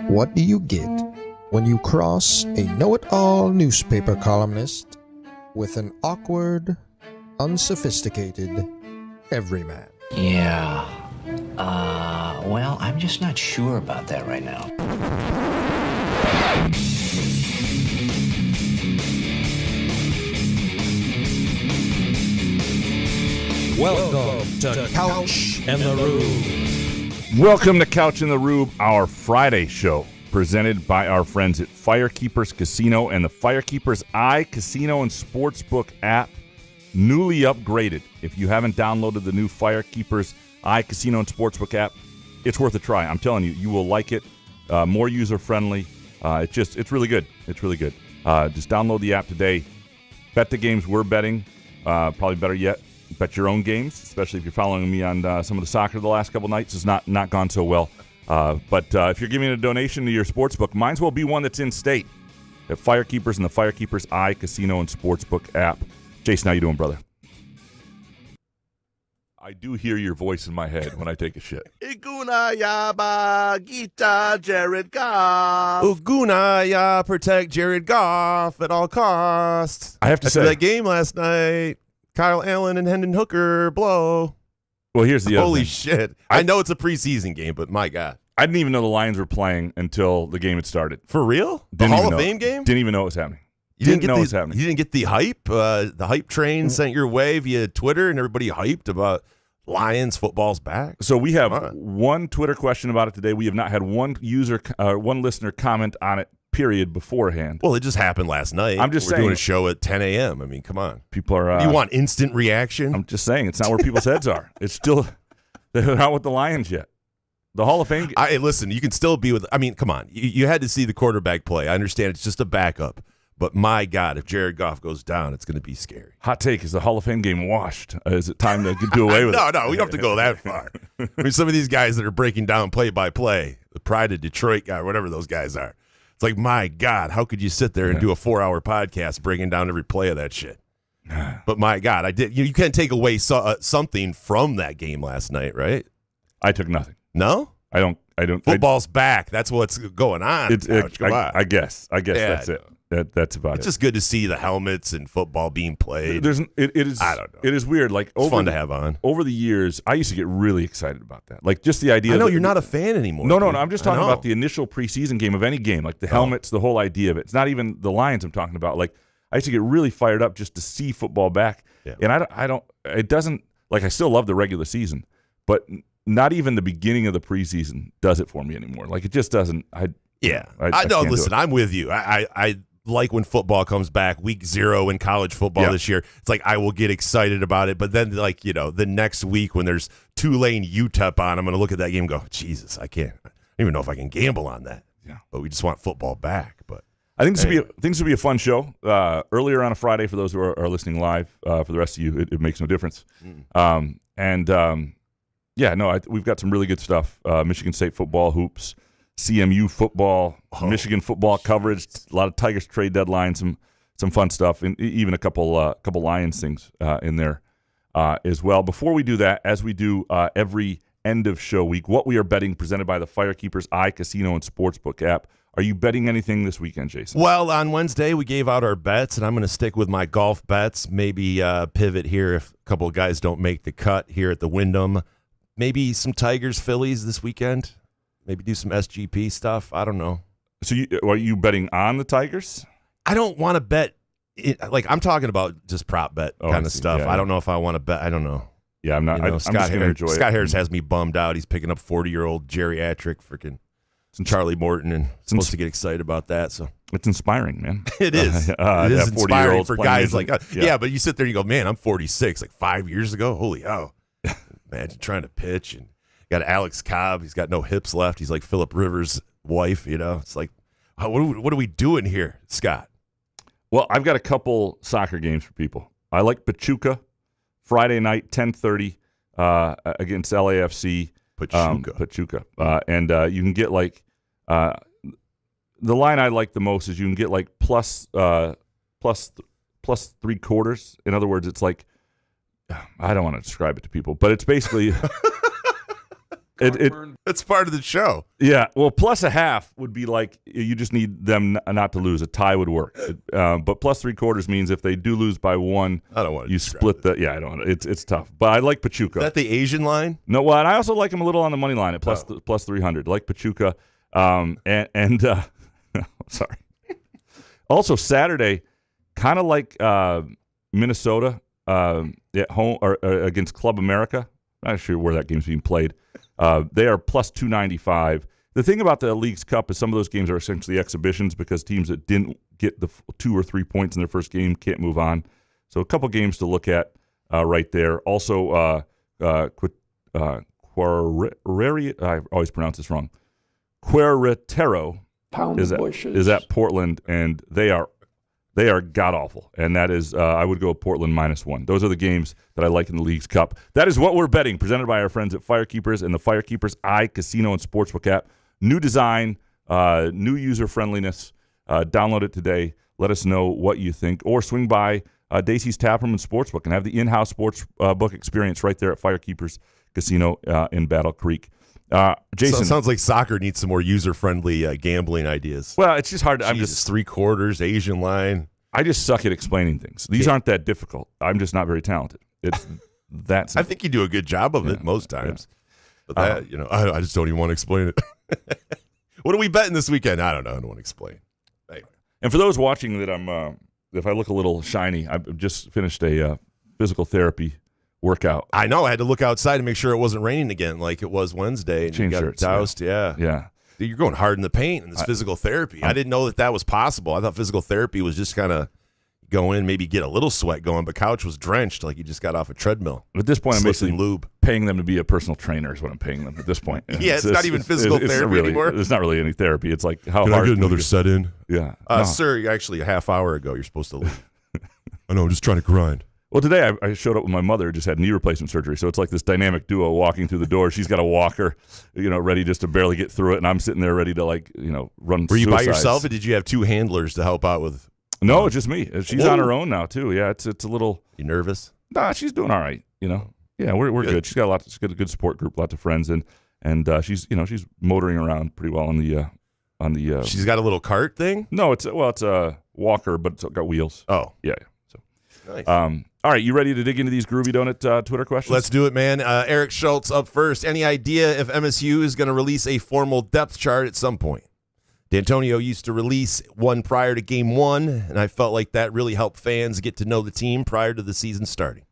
What do you get when you cross a know-it-all newspaper columnist with an awkward, unsophisticated everyman? Yeah. Well, I'm just not sure about that right now. Welcome to Couch and the Rube. Welcome to Couch in the Rube, our Friday show, presented by our friends at Firekeepers Casino and the Firekeepers Casino and Sportsbook app, newly upgraded. If you haven't downloaded the new Firekeepers Casino and Sportsbook app, it's worth a try. I'm telling you, you will like it. More user-friendly. It's really good. It's really good. Just download the app today. Bet the games we're betting. Probably better yet, bet your own games, especially if you're following me on some of the soccer the last couple nights. It's not gone so well. But if you're giving a donation to your sportsbook, might as well be one that's in state at Firekeepers and the Firekeepers Casino and Sportsbook app. Jason, how you doing, brother? I do hear your voice in my head when I take a shit. Igunayaba, Gita, Jared Goff. Ugunaya, protect Jared Goff at all costs. I have to After say that game last night, Kyle Allen and Hendon Hooker blow. Well, here's the other Holy thing. shit. I know it's a preseason game, but my God. I didn't even know the Lions were playing until the game had started. For real? The Didn't Hall even of know Fame game? Didn't even know it was happening. You Didn't know it was happening. You didn't get the hype? The hype train sent your way via Twitter and everybody hyped about Lions football's back? So we have one Twitter question about it today. We have not had one listener comment on it, period, beforehand. Well, it just happened last night. I'm just We're saying. doing a show at 10 a.m. I mean, come on. People are. You want instant reaction? I'm just saying, it's not where people's heads are. It's still, they're not with the Lions yet. The Hall of Fame. Listen, you can still be with. I mean, come on. You had to see the quarterback play. I understand it's just a backup. But my God, if Jared Goff goes down, it's going to be scary. Hot take, is the Hall of Fame game washed? Is it time to do away with it? No, we don't have to go that far. I mean, some of these guys that are breaking down play-by-play, the Pride of Detroit guy, whatever those guys are. It's like, my God, how could you sit there and do a 4-hour podcast breaking down every play of that shit? But my God, you can't take away something from that game last night, right? I took nothing. No? I don't. Football's back. That's what's going on. Come on. I guess that's it. That's about it. It's just good to see the helmets and football being played. It is. I don't know. It is weird. Like It's fun to have on. Over the years, I used to get really excited about that. Like just the idea. I know you're not a fan anymore. No. dude. I'm just talking about the initial preseason game of any game, like the helmets, the whole idea of it. It's not even the Lions I'm talking about. Like I used to get really fired up just to see football back. Yeah. And I don't. It doesn't. Like I still love the regular season, but not even the beginning of the preseason does it for me anymore. Like it just doesn't. I know. Listen, I'm with you. I like when football comes back, week 0 in college football this year. It's like I will get excited about it, but then the next week when there's Tulane UTEP on, I'm going to look at that game and go, Jesus, I can't. I don't even know if I can gamble on that. Yeah, but we just want football back. But I think this will be a fun show. Earlier on a Friday for those who are listening live. For the rest of you, it makes no difference. We've got some really good stuff. Michigan State football, hoops, CMU football, Michigan football coverage, a lot of Tigers trade deadline, some fun stuff, and even a couple Lions things in there as well. Before we do that, as we do every end of show week, what we are betting presented by the Firekeepers Casino and Sportsbook app. Are you betting anything this weekend, Jason? Well, on Wednesday we gave out our bets, and I'm going to stick with my golf bets. Maybe pivot here if a couple of guys don't make the cut here at the Wyndham. Maybe some Tigers Phillies this weekend. Maybe do some SGP stuff. I don't know. So are you betting on the Tigers? I don't want to bet. I'm talking about just prop bet kind of stuff. Yeah, I don't know if I want to bet. I don't know. Yeah, I'm not. I'm just going to enjoy it. Scott Harris has me bummed out. He's picking up 40-year-old geriatric freaking Charlie Morton, and supposed to get excited about that. So it's inspiring, man. It is. It is inspiring for guys like us. Yeah, but you sit there and you go, man, I'm 46. Like 5 years ago, holy hell! Imagine trying to pitch and got Alex Cobb. He's got no hips left. He's like Phillip Rivers' wife. It's like, what are we doing here, Scott? Well, I've got a couple soccer games for people. I like Pachuca, Friday night, 10:30 against LAFC. Pachuca. And you can get like the line I like the most is you can get like plus 3/4. In other words, it's like I don't want to describe it to people, but it's basically It's part of the show. Yeah, well, plus a half would be like you just need them not to lose. A tie would work. But plus 3/4 means if they do lose by one, I don't want to. You split the. Yeah, I don't. It's tough. But I like Pachuca. Is that the Asian line? No, well, and I also like them a little on the money line at plus 300. I like Pachuca. Sorry. Also Saturday, kind of like Minnesota at home or against Club America. I'm not sure where that game's being played. They are plus 295. The thing about the Leagues Cup is some of those games are essentially exhibitions because teams that didn't get the 2 or 3 points in their first game can't move on. So a couple games to look at right there. Also, I always pronounce this wrong. Querétaro is at Portland, and they are god awful, and that is I would go Portland -1. Those are the games that I like in the Leagues Cup. That is what we're betting, presented by our friends at Firekeepers and the Firekeepers iCasino and Sportsbook app. New design, new user friendliness. Download it today. Let us know what you think, or swing by Dacey's Taproom and Sportsbook and have the in-house sports book experience right there at Firekeepers Casino in Battle Creek. Jason, so it sounds like soccer needs some more user-friendly gambling ideas. Well, it's just hard. I'm just 3/4 Asian line. I just suck at explaining things. These aren't that difficult. I'm just not very talented. It's that simple. I think you do a good job of it most times. Yeah. But that, I just don't even want to explain it. What are we betting this weekend? I don't know. I don't want to explain. Anyway. And for those watching that if I look a little shiny, I've just finished a physical therapy workout. I know. I had to look outside to make sure it wasn't raining again like it was Wednesday. And Change you got shirts, doused. Yeah. Dude, you're going hard in the paint in this physical therapy. I didn't know that was possible. I thought physical therapy was just kind of go in, maybe get a little sweat going, but Couch was drenched like you just got off a treadmill. At this point, I'm basically lube. Paying them to be a personal trainer is what I'm paying them at this point. Yeah, it's not even physical therapy anymore. It's not really any therapy. It's like, how Can hard I get another set in? Yeah. Sir, actually, a half hour ago, you're supposed to leave. I know, I'm just trying to grind. Well, today I showed up with my mother, just had knee replacement surgery. So it's like this dynamic duo walking through the door. She's got a walker, ready just to barely get through it. And I'm sitting there ready to run Were you suicides. by yourself, or did you have 2 handlers to help out with? No, it's just me. She's on her own now too. Yeah, it's a little. You nervous? Nah, she's doing all right. Yeah, we're good. She's got a good support group, lots of friends, and she's she's motoring around pretty well on the. She's got a little cart thing. No, it's a walker, but it's got wheels. Oh, yeah. So nice. All right, you ready to dig into these Groovy Donut Twitter questions? Let's do it, man. Eric Schultz up first. Any idea if MSU is going to release a formal depth chart at some point? D'Antonio used to release one prior to game 1, and I felt like that really helped fans get to know the team prior to the season starting.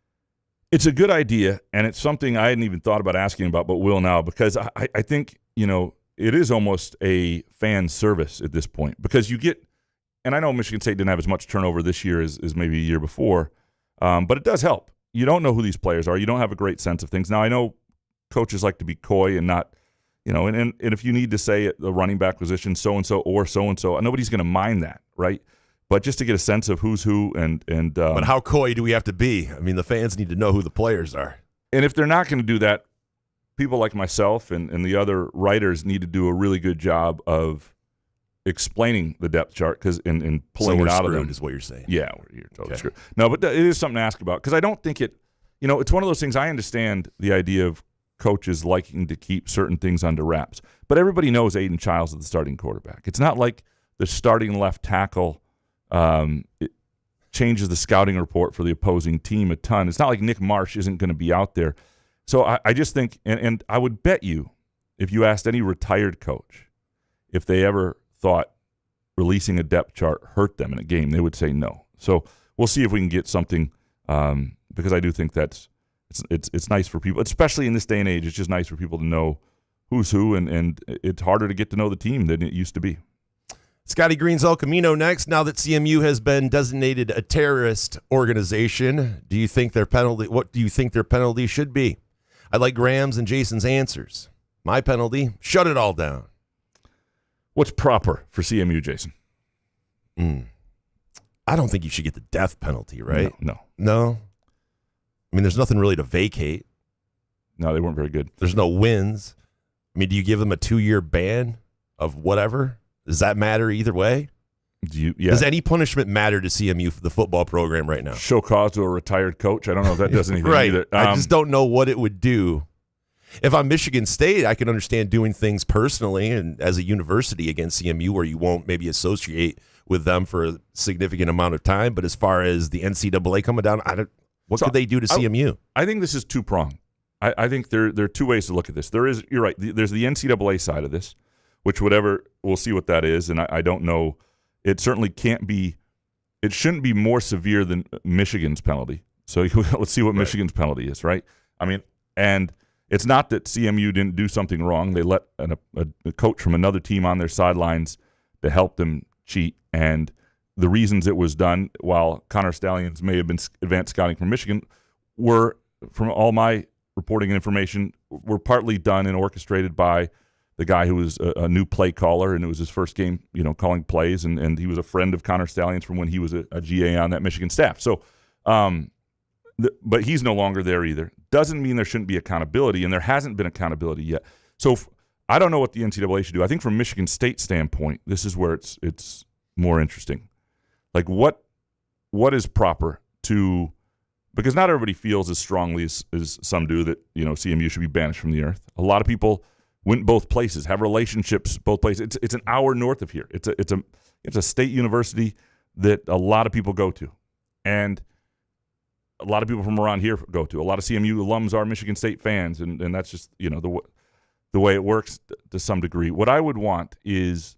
It's a good idea, and it's something I hadn't even thought about asking about, but will now, because I think, it is almost a fan service at this point, because you get, and I know Michigan State didn't have as much turnover this year as maybe a year before, but it does help. You don't know who these players are. You don't have a great sense of things. Now, I know coaches like to be coy and not, and if you need to say at the running back position, so-and-so or so-and-so, nobody's going to mind that, right? But just to get a sense of who's who and but how coy do we have to be? I mean, the fans need to know who the players are. And if they're not going to do that, people like myself and the other writers need to do a really good job of explaining the depth chart and pulling it out of them. Is what you're saying. Yeah, you're totally screwed. No, but it is something to ask about, because I don't think it's one of those things. I understand the idea of coaches liking to keep certain things under wraps, but everybody knows Aiden Childs is the starting quarterback. It's not like the starting left tackle it changes the scouting report for the opposing team a ton. It's not like Nick Marsh isn't going to be out there. So I just think, and I would bet you, if you asked any retired coach if they ever thought releasing a depth chart hurt them in a game, they would say no. So we'll see if we can get something, because I do think it's nice for people, especially in this day and age. It's just nice for people to know who's who, and it's harder to get to know the team than it used to be. Scotty Green's El Camino next. Now that CMU has been designated a terrorist organization, what do you think their penalty should be? I like Graham's and Jason's answers. My penalty, shut it all down. What's proper for CMU, Jason? I don't think you should get the death penalty, right? No. I mean, there's nothing really to vacate. No, they weren't very good. There's no wins. I mean, do you give them a 2-year ban of whatever? Does that matter either way? Does any punishment matter to CMU for the football program right now? Show cause to a retired coach? I don't know if that does anything right. either. I just don't know what it would do. If I'm Michigan State, I can understand doing things personally and as a university against CMU where you won't maybe associate with them for a significant amount of time. But as far as the NCAA coming down, what could they do to CMU? I think this is two-pronged. I think there are two ways to look at this. You're right. There's the NCAA side of this, which we'll see what that is, and I don't know. It certainly can't be. It shouldn't be more severe than Michigan's penalty. So let's see what Michigan's penalty is, right? I mean, and it's not that CMU didn't do something wrong. They let a coach from another team on their sidelines to help them cheat, and the reasons it was done, while Connor Stallions may have been advanced scouting from Michigan, were, from all my reporting and information, were partly done and orchestrated by the guy who was a new play caller, and it was his first game, calling plays, and he was a friend of Connor Stallions from when he was a GA on that Michigan staff. So, but he's no longer there either. Doesn't mean there shouldn't be accountability, and there hasn't been accountability yet. So I don't know what the NCAA should do. I think from Michigan State standpoint, this is where it's more interesting. Like what is proper to, because not everybody feels as strongly as some do that CMU should be banished from the earth. A lot of people went both places, have relationships both places. It's an hour north of here. It's a state university that a lot of people go to, and a lot of people from around here go to. A lot of CMU alums are Michigan State fans, and that's just the way it works to some degree. What I would want is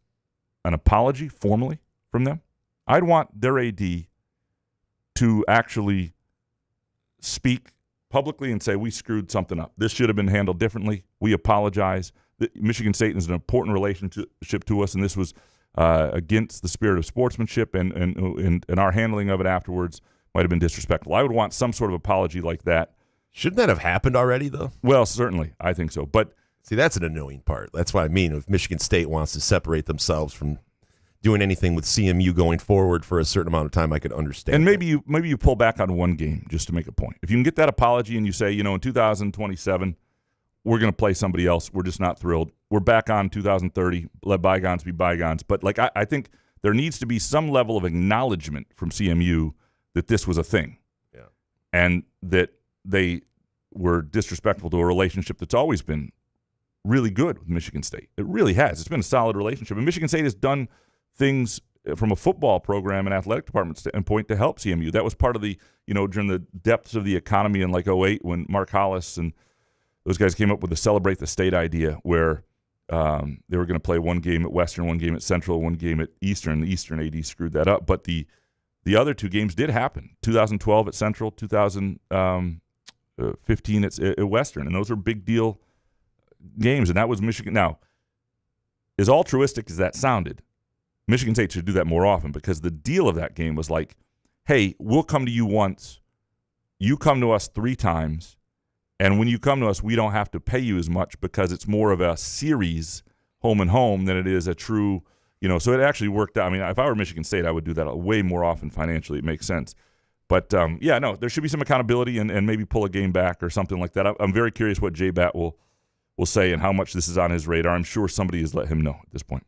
an apology formally from them. I'd want their AD to actually speak publicly and say, we screwed something up. This should have been handled differently. We apologize. Michigan State is an important relationship to us, and this was against the spirit of sportsmanship, and our handling of it afterwards might have been disrespectful. I would want some sort of apology like that. Shouldn't that have happened already, though? Well, certainly. I think so. But see, that's an annoying part. That's what I mean. If Michigan State wants to separate themselves from doing anything with CMU going forward for a certain amount of time, I could understand. And maybe you pull back on one game just to make a point. If you can get that apology and you say, in 2027, we're going to play somebody else. We're just not thrilled. We're back on 2030. Let bygones be bygones. But I think there needs to be some level of acknowledgement from CMU that this was a thing, and that they were disrespectful to a relationship that's always been really good with Michigan State. It really has. It's been a solid relationship, and Michigan State has done things from a football program and athletic department standpoint to help CMU. That was part of the, during the depths of the economy in 2008 when Mark Hollis and those guys came up with the Celebrate the State idea, where they were going to play one game at Western, one game at Central, one game at Eastern. The Eastern AD screwed that up, but the other two games did happen. 2012 at Central, 2015 at Western, and those are big deal games, and that was Michigan. Now, as altruistic as that sounded, Michigan State should do that more often, because the deal of that game was like, hey, we'll come to you once, you come to us 3 times, and when you come to us, we don't have to pay you as much because it's more of a series home and home than it is a true, so it actually worked out. I mean, if I were Michigan State, I would do that way more often financially. It makes sense. But, there should be some accountability and maybe pull a game back or something like that. I'm very curious what J-Bat will say and how much this is on his radar. I'm sure somebody has let him know at this point.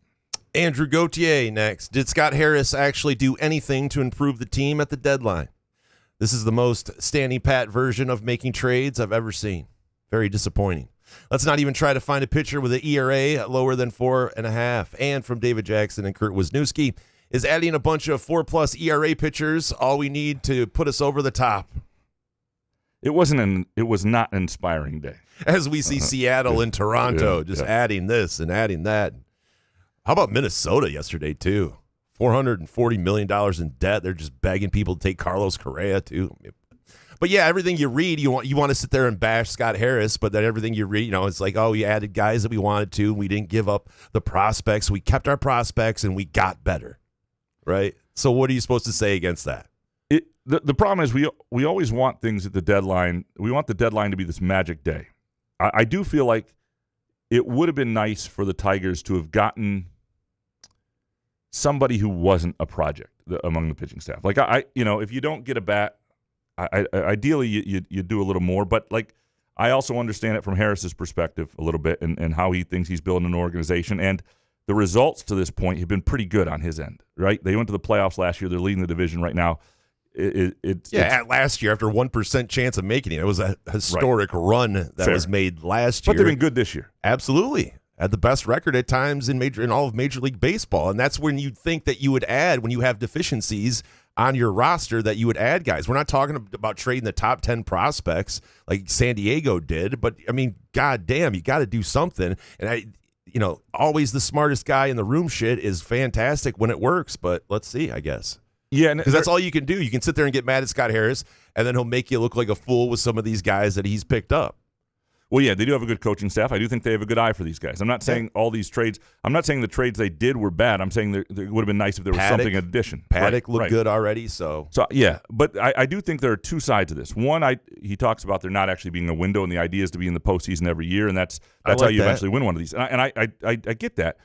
Andrew Gauthier next. Did Scott Harris actually do anything to improve the team at the deadline? This is the most standing pat version of making trades I've ever seen. Very disappointing. Let's not even try to find a pitcher with an ERA lower than 4.5. And from David Jackson and Kurt Wisniewski, is adding a bunch of 4+ ERA pitchers all we need to put us over the top? It was not an inspiring day. As we see Seattle and Toronto adding this and adding that. How about Minnesota yesterday, too? $440 million in debt. They're just begging people to take Carlos Correa, too. But, yeah, everything you read, you want to sit there and bash Scott Harris, but then everything you read, it's like, oh, we added guys that we wanted to. We didn't give up the prospects. We kept our prospects, and we got better, right? So what are you supposed to say against that? The problem is we always want things at the deadline. We want the deadline to be this magic day. I do feel like it would have been nice for the Tigers to have gotten somebody who wasn't a project among the pitching staff. Like, if you don't get a bat, ideally you do a little more. But, I also understand it from Harris's perspective a little bit and how he thinks he's building an organization. And the results to this point have been pretty good on his end, right? They went to the playoffs last year. They're leading the division right now. it's at last year, after 1% chance of making it, it was a historic run that was made last year. But they've been good this year. Absolutely. Had the best record at times in all of Major League Baseball. And that's when you'd think that you would add, when you have deficiencies on your roster, that you would add guys. We're not talking about trading the top 10 prospects like San Diego did, but I mean, goddamn, you got to do something. And always the smartest guy in the room shit is fantastic when it works, but let's see, I guess. Yeah, because that's all you can do. You can sit there and get mad at Scott Harris, and then he'll make you look like a fool with some of these guys that he's picked up. Well, yeah, they do have a good coaching staff. I do think they have a good eye for these guys. I'm not saying all these trades. I'm not saying the trades they did were bad. I'm saying it would have been nice if there was something in addition. Paddock looked good already. So yeah, but I do think there are two sides to this. One, he talks about there not actually being a window, and the idea is to be in the postseason every year, and that's how you eventually win one of these. And I get that,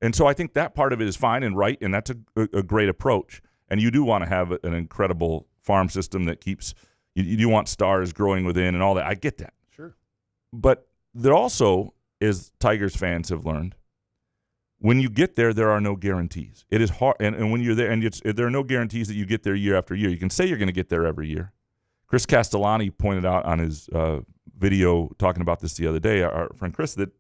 and so I think that part of it is fine and right, and that's a great approach. And you do want to have an incredible farm system that keeps you do want stars growing within and all that. I get that. Sure. But there also, as Tigers fans have learned, when you get there, there are no guarantees. It is hard, and when you're there, and there are no guarantees that you get there year after year. You can say you're going to get there every year. Chris Castellani pointed out on his video talking about this the other day, our friend Chris, that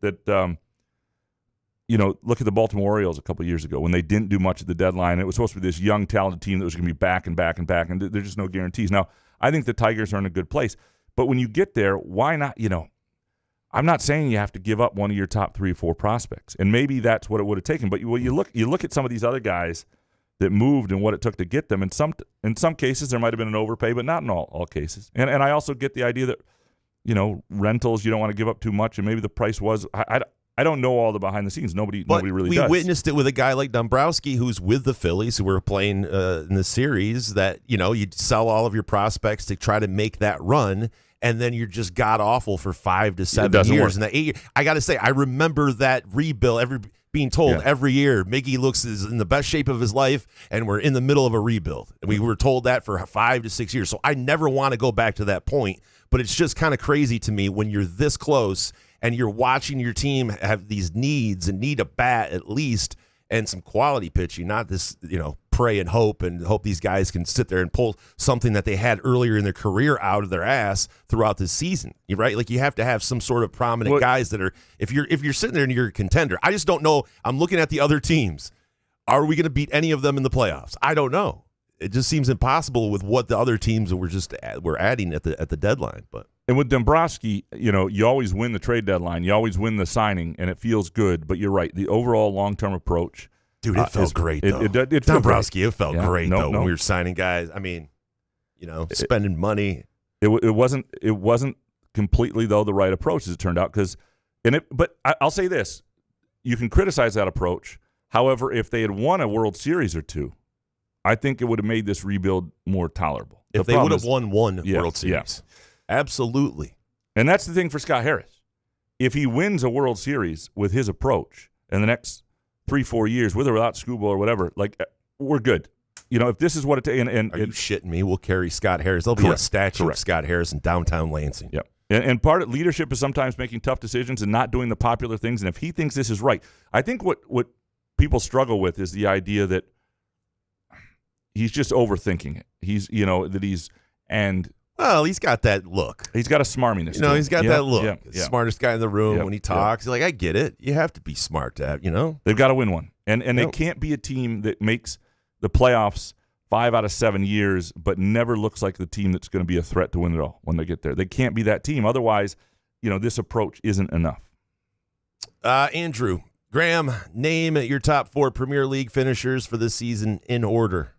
look at the Baltimore Orioles a couple of years ago when they didn't do much at the deadline. It was supposed to be this young, talented team that was going to be back and back and back, and there's just no guarantees. Now, I think the Tigers are in a good place, but when you get there, why not, I'm not saying you have to give up one of your top 3 or 4 prospects, and maybe that's what it would have taken. But you look at some of these other guys that moved and what it took to get them. In some cases, there might have been an overpay, but not in all cases. And I also get the idea that rentals, you don't want to give up too much, and maybe the price was. I don't know all the behind the scenes. Nobody really does. We witnessed it with a guy like Dombrowski, who's with the Phillies, who were playing in the series. That you'd sell all of your prospects to try to make that run. And then you're just god awful for 5 to 7 years. And that 8 years, I got to say, I remember that rebuild. Being told every year, Miggy looks is in the best shape of his life, and we're in the middle of a rebuild. And we were told that for 5 to 6 years. So I never want to go back to that point. But it's just kind of crazy to me when you're this close and you're watching your team have these needs and need a bat at least and some quality pitching, not this pray and hope these guys can sit there and pull something that they had earlier in their career out of their ass throughout this season. You're right. Like, you have to have some sort of prominent guys that are, if you're sitting there and you're a contender, I just don't know. I'm looking at the other teams. Are we going to beat any of them in the playoffs? I don't know. It just seems impossible with what the other teams that we're adding at the deadline. And with Dombrowski, you always win the trade deadline. You always win the signing, and it feels good. But you're right. The overall long-term approach, dude, it felt great, though. It Dombrowski, it felt great, though, when we were signing guys. I mean, spending money. It wasn't completely, though, the right approach, as it turned out. But I'll say this. You can criticize that approach. However, if they had won a World Series or two, I think it would have made this rebuild more tolerable. If they would have won one World Series. Yeah. Absolutely. And that's the thing for Scott Harris. If he wins a World Series with his approach in the next 3-4 years, with or without Scuba or whatever, we're good. If this is what it takes. Are you shitting me? We'll carry Scott Harris. There'll be a statue of Scott Harris in downtown Lansing. Yep. And part of leadership is sometimes making tough decisions and not doing the popular things. And if he thinks this is right, I think what people struggle with is the idea that he's just overthinking it. Well, he's got that look. He's got a smarminess. He's got that look. Smartest guy in the room when he talks. He's like, I get it. You have to be smart to have, They've got to win one. And they can't be a team that makes the playoffs 5 out of 7 years, but never looks like the team that's going to be a threat to win it all when they get there. They can't be that team. Otherwise, this approach isn't enough. Andrew, Graham, name your top 4 Premier League finishers for this season in order.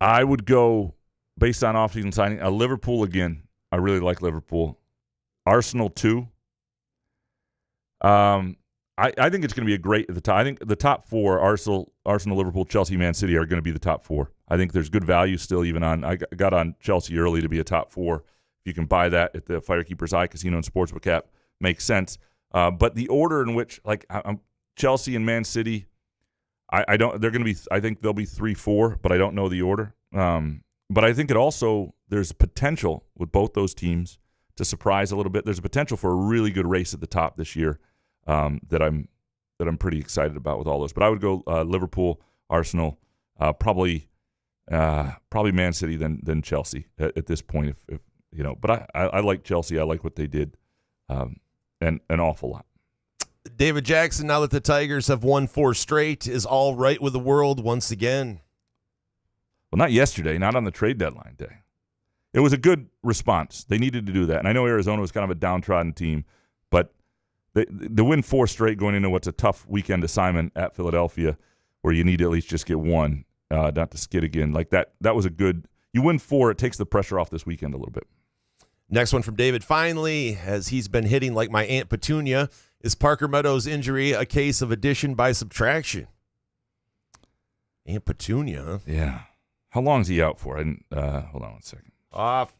I would go, based on offseason signing, Liverpool again. I really like Liverpool. Arsenal 2. I think it's going to be a great at the top. I think the top 4, Arsenal, Liverpool, Chelsea, Man City, are going to be the top 4. I think there's good value still even on. I got on Chelsea early to be a top 4. If you can buy that at the Firekeeper's Eye Casino and Sportsbook app, makes sense. But the order in which, Chelsea and Man City, I don't. They're going to be. I think they'll be 3-4, but I don't know the order. But I think it also, there's potential with both those teams to surprise a little bit. There's a potential for a really good race at the top this year that I'm pretty excited about with all those. But I would go Liverpool, Arsenal, probably Probably Man City than Chelsea at this point. If but I like Chelsea. I like what they did, and an awful lot. David Jackson, now that the Tigers have won 4 straight, is all right with the world once again. Well, not yesterday, not on the trade deadline day. It was a good response. They needed to do that. And I know Arizona was kind of a downtrodden team, but the win 4 straight going into what's a tough weekend assignment at Philadelphia where you need to at least just get one, not to skid again. Like that was a good – you win 4, it takes the pressure off this weekend a little bit. Next one from David. Finally, as he's been hitting like my Aunt Petunia, is Parker Meadows' injury a case of addition by subtraction? Aunt Petunia, huh? Yeah. How long is he out for? I didn't, hold on one second. Off.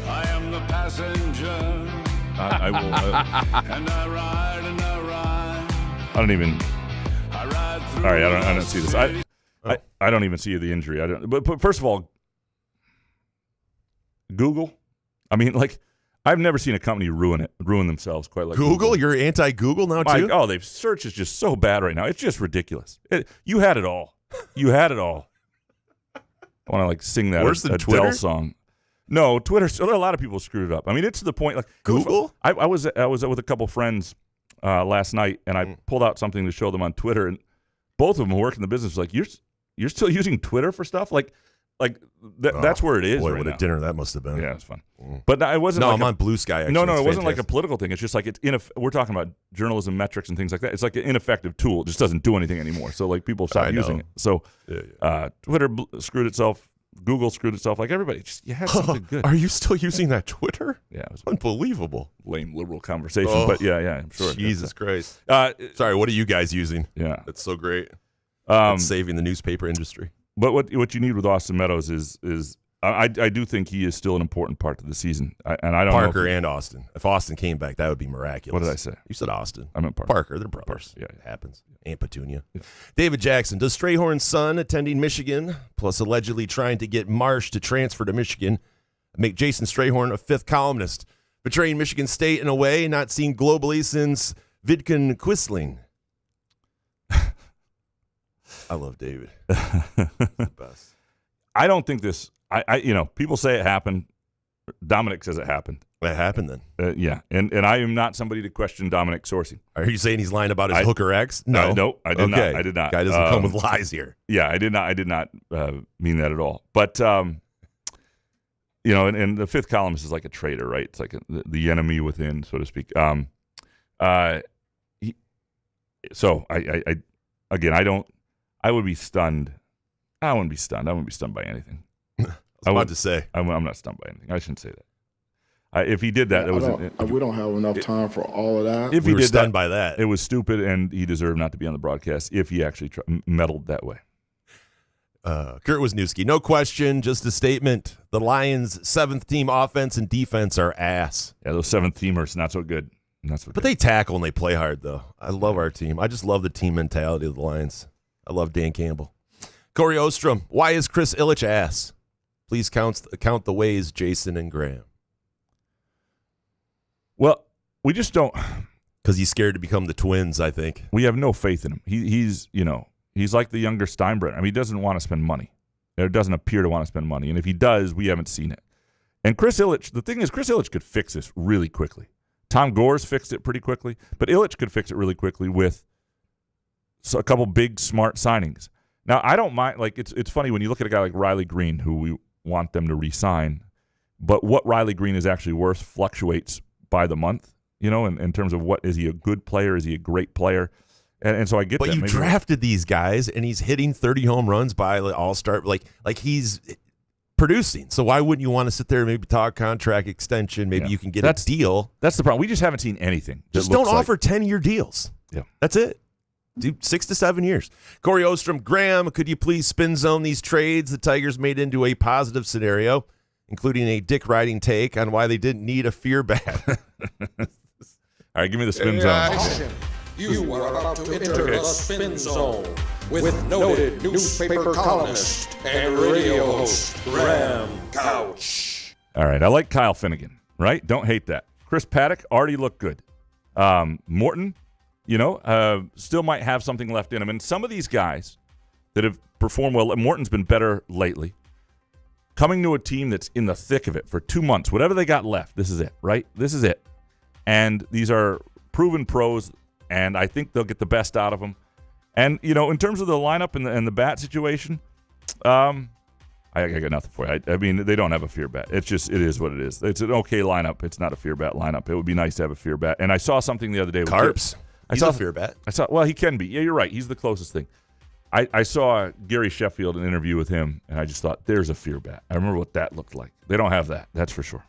I am the passenger. I will. And I ride and I ride. I don't even. I ride through. All right, I don't see this. I don't even see the injury. I don't. But first of all, Google. I mean, like, I've never seen a company ruin themselves quite like Google. You're anti-Google now too? Their search is just so bad right now. It's just ridiculous. You had it all. You had it all. I want to like sing that Worse than Adele Twitter? song. No, Twitter. A lot of people screwed it up. I mean, it's to the point like Google. I was with a couple friends last night, and I pulled out something to show them on Twitter, and both of them who work in the business were like, you're still using Twitter for stuff that's where it is. Boy, right what now. A dinner that must have been. Yeah, it was fun. But it wasn't. No, like I'm on Blue Sky. Actually. No, It's it wasn't like a fantastic. political thing. It's just like we're talking about journalism metrics and things like that. It's like an ineffective tool. It just doesn't do anything anymore. So like people stop using it. So Twitter screwed itself. Google screwed itself. Like everybody, you had something good. Are you still using that Twitter? Yeah, it was Unbelievable. lame liberal conversation. But yeah, I'm sure. Jesus Christ. Uh, Sorry, what are you guys using? yeah. That's so great. It's saving the newspaper industry. But what you need with Austin Meadows is I do think he is still an important part of the season. I don't Parker know and Austin. If Austin came back, that would be miraculous. What did I say? You said Austin. I meant Parker. Parker, they're brothers. Yeah. It happens. Aunt Petunia. Yeah. David Jackson. Does Strayhorn's son attending Michigan, plus allegedly trying to get Marsh to transfer to Michigan, make Jason Strayhorn a 5th columnist, betraying Michigan State in a way not seen globally since Vidkun Quisling? I love David. The best. I don't think this. People say it happened. Dominic says it happened. What happened then? Yeah, and I am not somebody to question Dominic's sourcing. Are you saying he's lying about his hooker ex? No, no, I did not. Okay. I did not. Guy doesn't come with lies here. Yeah, I did not mean that at all. But and the 5th columnist is like a traitor, right? It's like the enemy within, so to speak. I would be stunned. I wouldn't be stunned. I wouldn't be stunned by anything. I was about to say. I'm not stunned by anything. I shouldn't say that. If he did that, we don't have enough time for all of that. If We he were did stunned that, by that. it was stupid, and he deserved not to be on the broadcast if he actually meddled that way. Kurt Wisniewski, no question, just a statement. The Lions' 7th team offense and defense are ass. Yeah, those 7th teamers, not so good. But they tackle and they play hard, though. I love our team. I just love the team mentality of the Lions. I love Dan Campbell. Corey Ostrom, why is Chris Ilitch ass? Please count the ways, Jason and Graham. Well, we just don't. Because he's scared to become the Twins, I think. We have no faith in him. He's like the younger Steinbrenner. I mean, he doesn't want to spend money. It doesn't appear to want to spend money. And if he does, we haven't seen it. And Chris Ilitch, the thing is, Chris Ilitch could fix this really quickly. Tom Gore's fixed it pretty quickly, but Ilitch could fix it really quickly with a couple big, smart signings. Now, I don't mind. Like, it's funny when you look at a guy like Riley Green, who we want them to re-sign, but what Riley Green is actually worth fluctuates by the month, in terms of what, is he a good player? Is he a great player? And so I get that. But you drafted these guys, and he's hitting 30 home runs by all-star. Like he's producing. So why wouldn't you want to sit there and maybe talk contract extension? Maybe you can get a deal. That's the problem. We just haven't seen anything. Just don't offer 10-year deals. Yeah. That's it. Do 6 to 7 years. Corey Ostrom, Graham, could you please spin zone these trades the Tigers made into a positive scenario, including a dick-riding take on why they didn't need a fear bat? All right, give me the spin zone. Caution. You are about to enter the spin zone with noted newspaper columnist and radio host Graham Couch. All right, I like Kyle Finnegan, right? Don't hate that. Chris Paddock already looked good. Morton, still might have something left in him. And some of these guys that have performed well, Morton's been better lately. Coming to a team that's in the thick of it for 2 months, whatever they got left, this is it, right? This is it. And these are proven pros, and I think they'll get the best out of them. And, in terms of the lineup and the bat situation, I got nothing for you. I mean, they don't have a fear bat. It is what it is. It's an okay lineup. It's not a fear bat lineup. It would be nice to have a fear bat. And I saw something the other day. Carps. He's a fear bat. Well, he can be. Yeah, you're right. He's the closest thing. I saw Gary Sheffield, an interview with him, and I just thought, there's a fear bat. I remember what that looked like. They don't have that. That's for sure.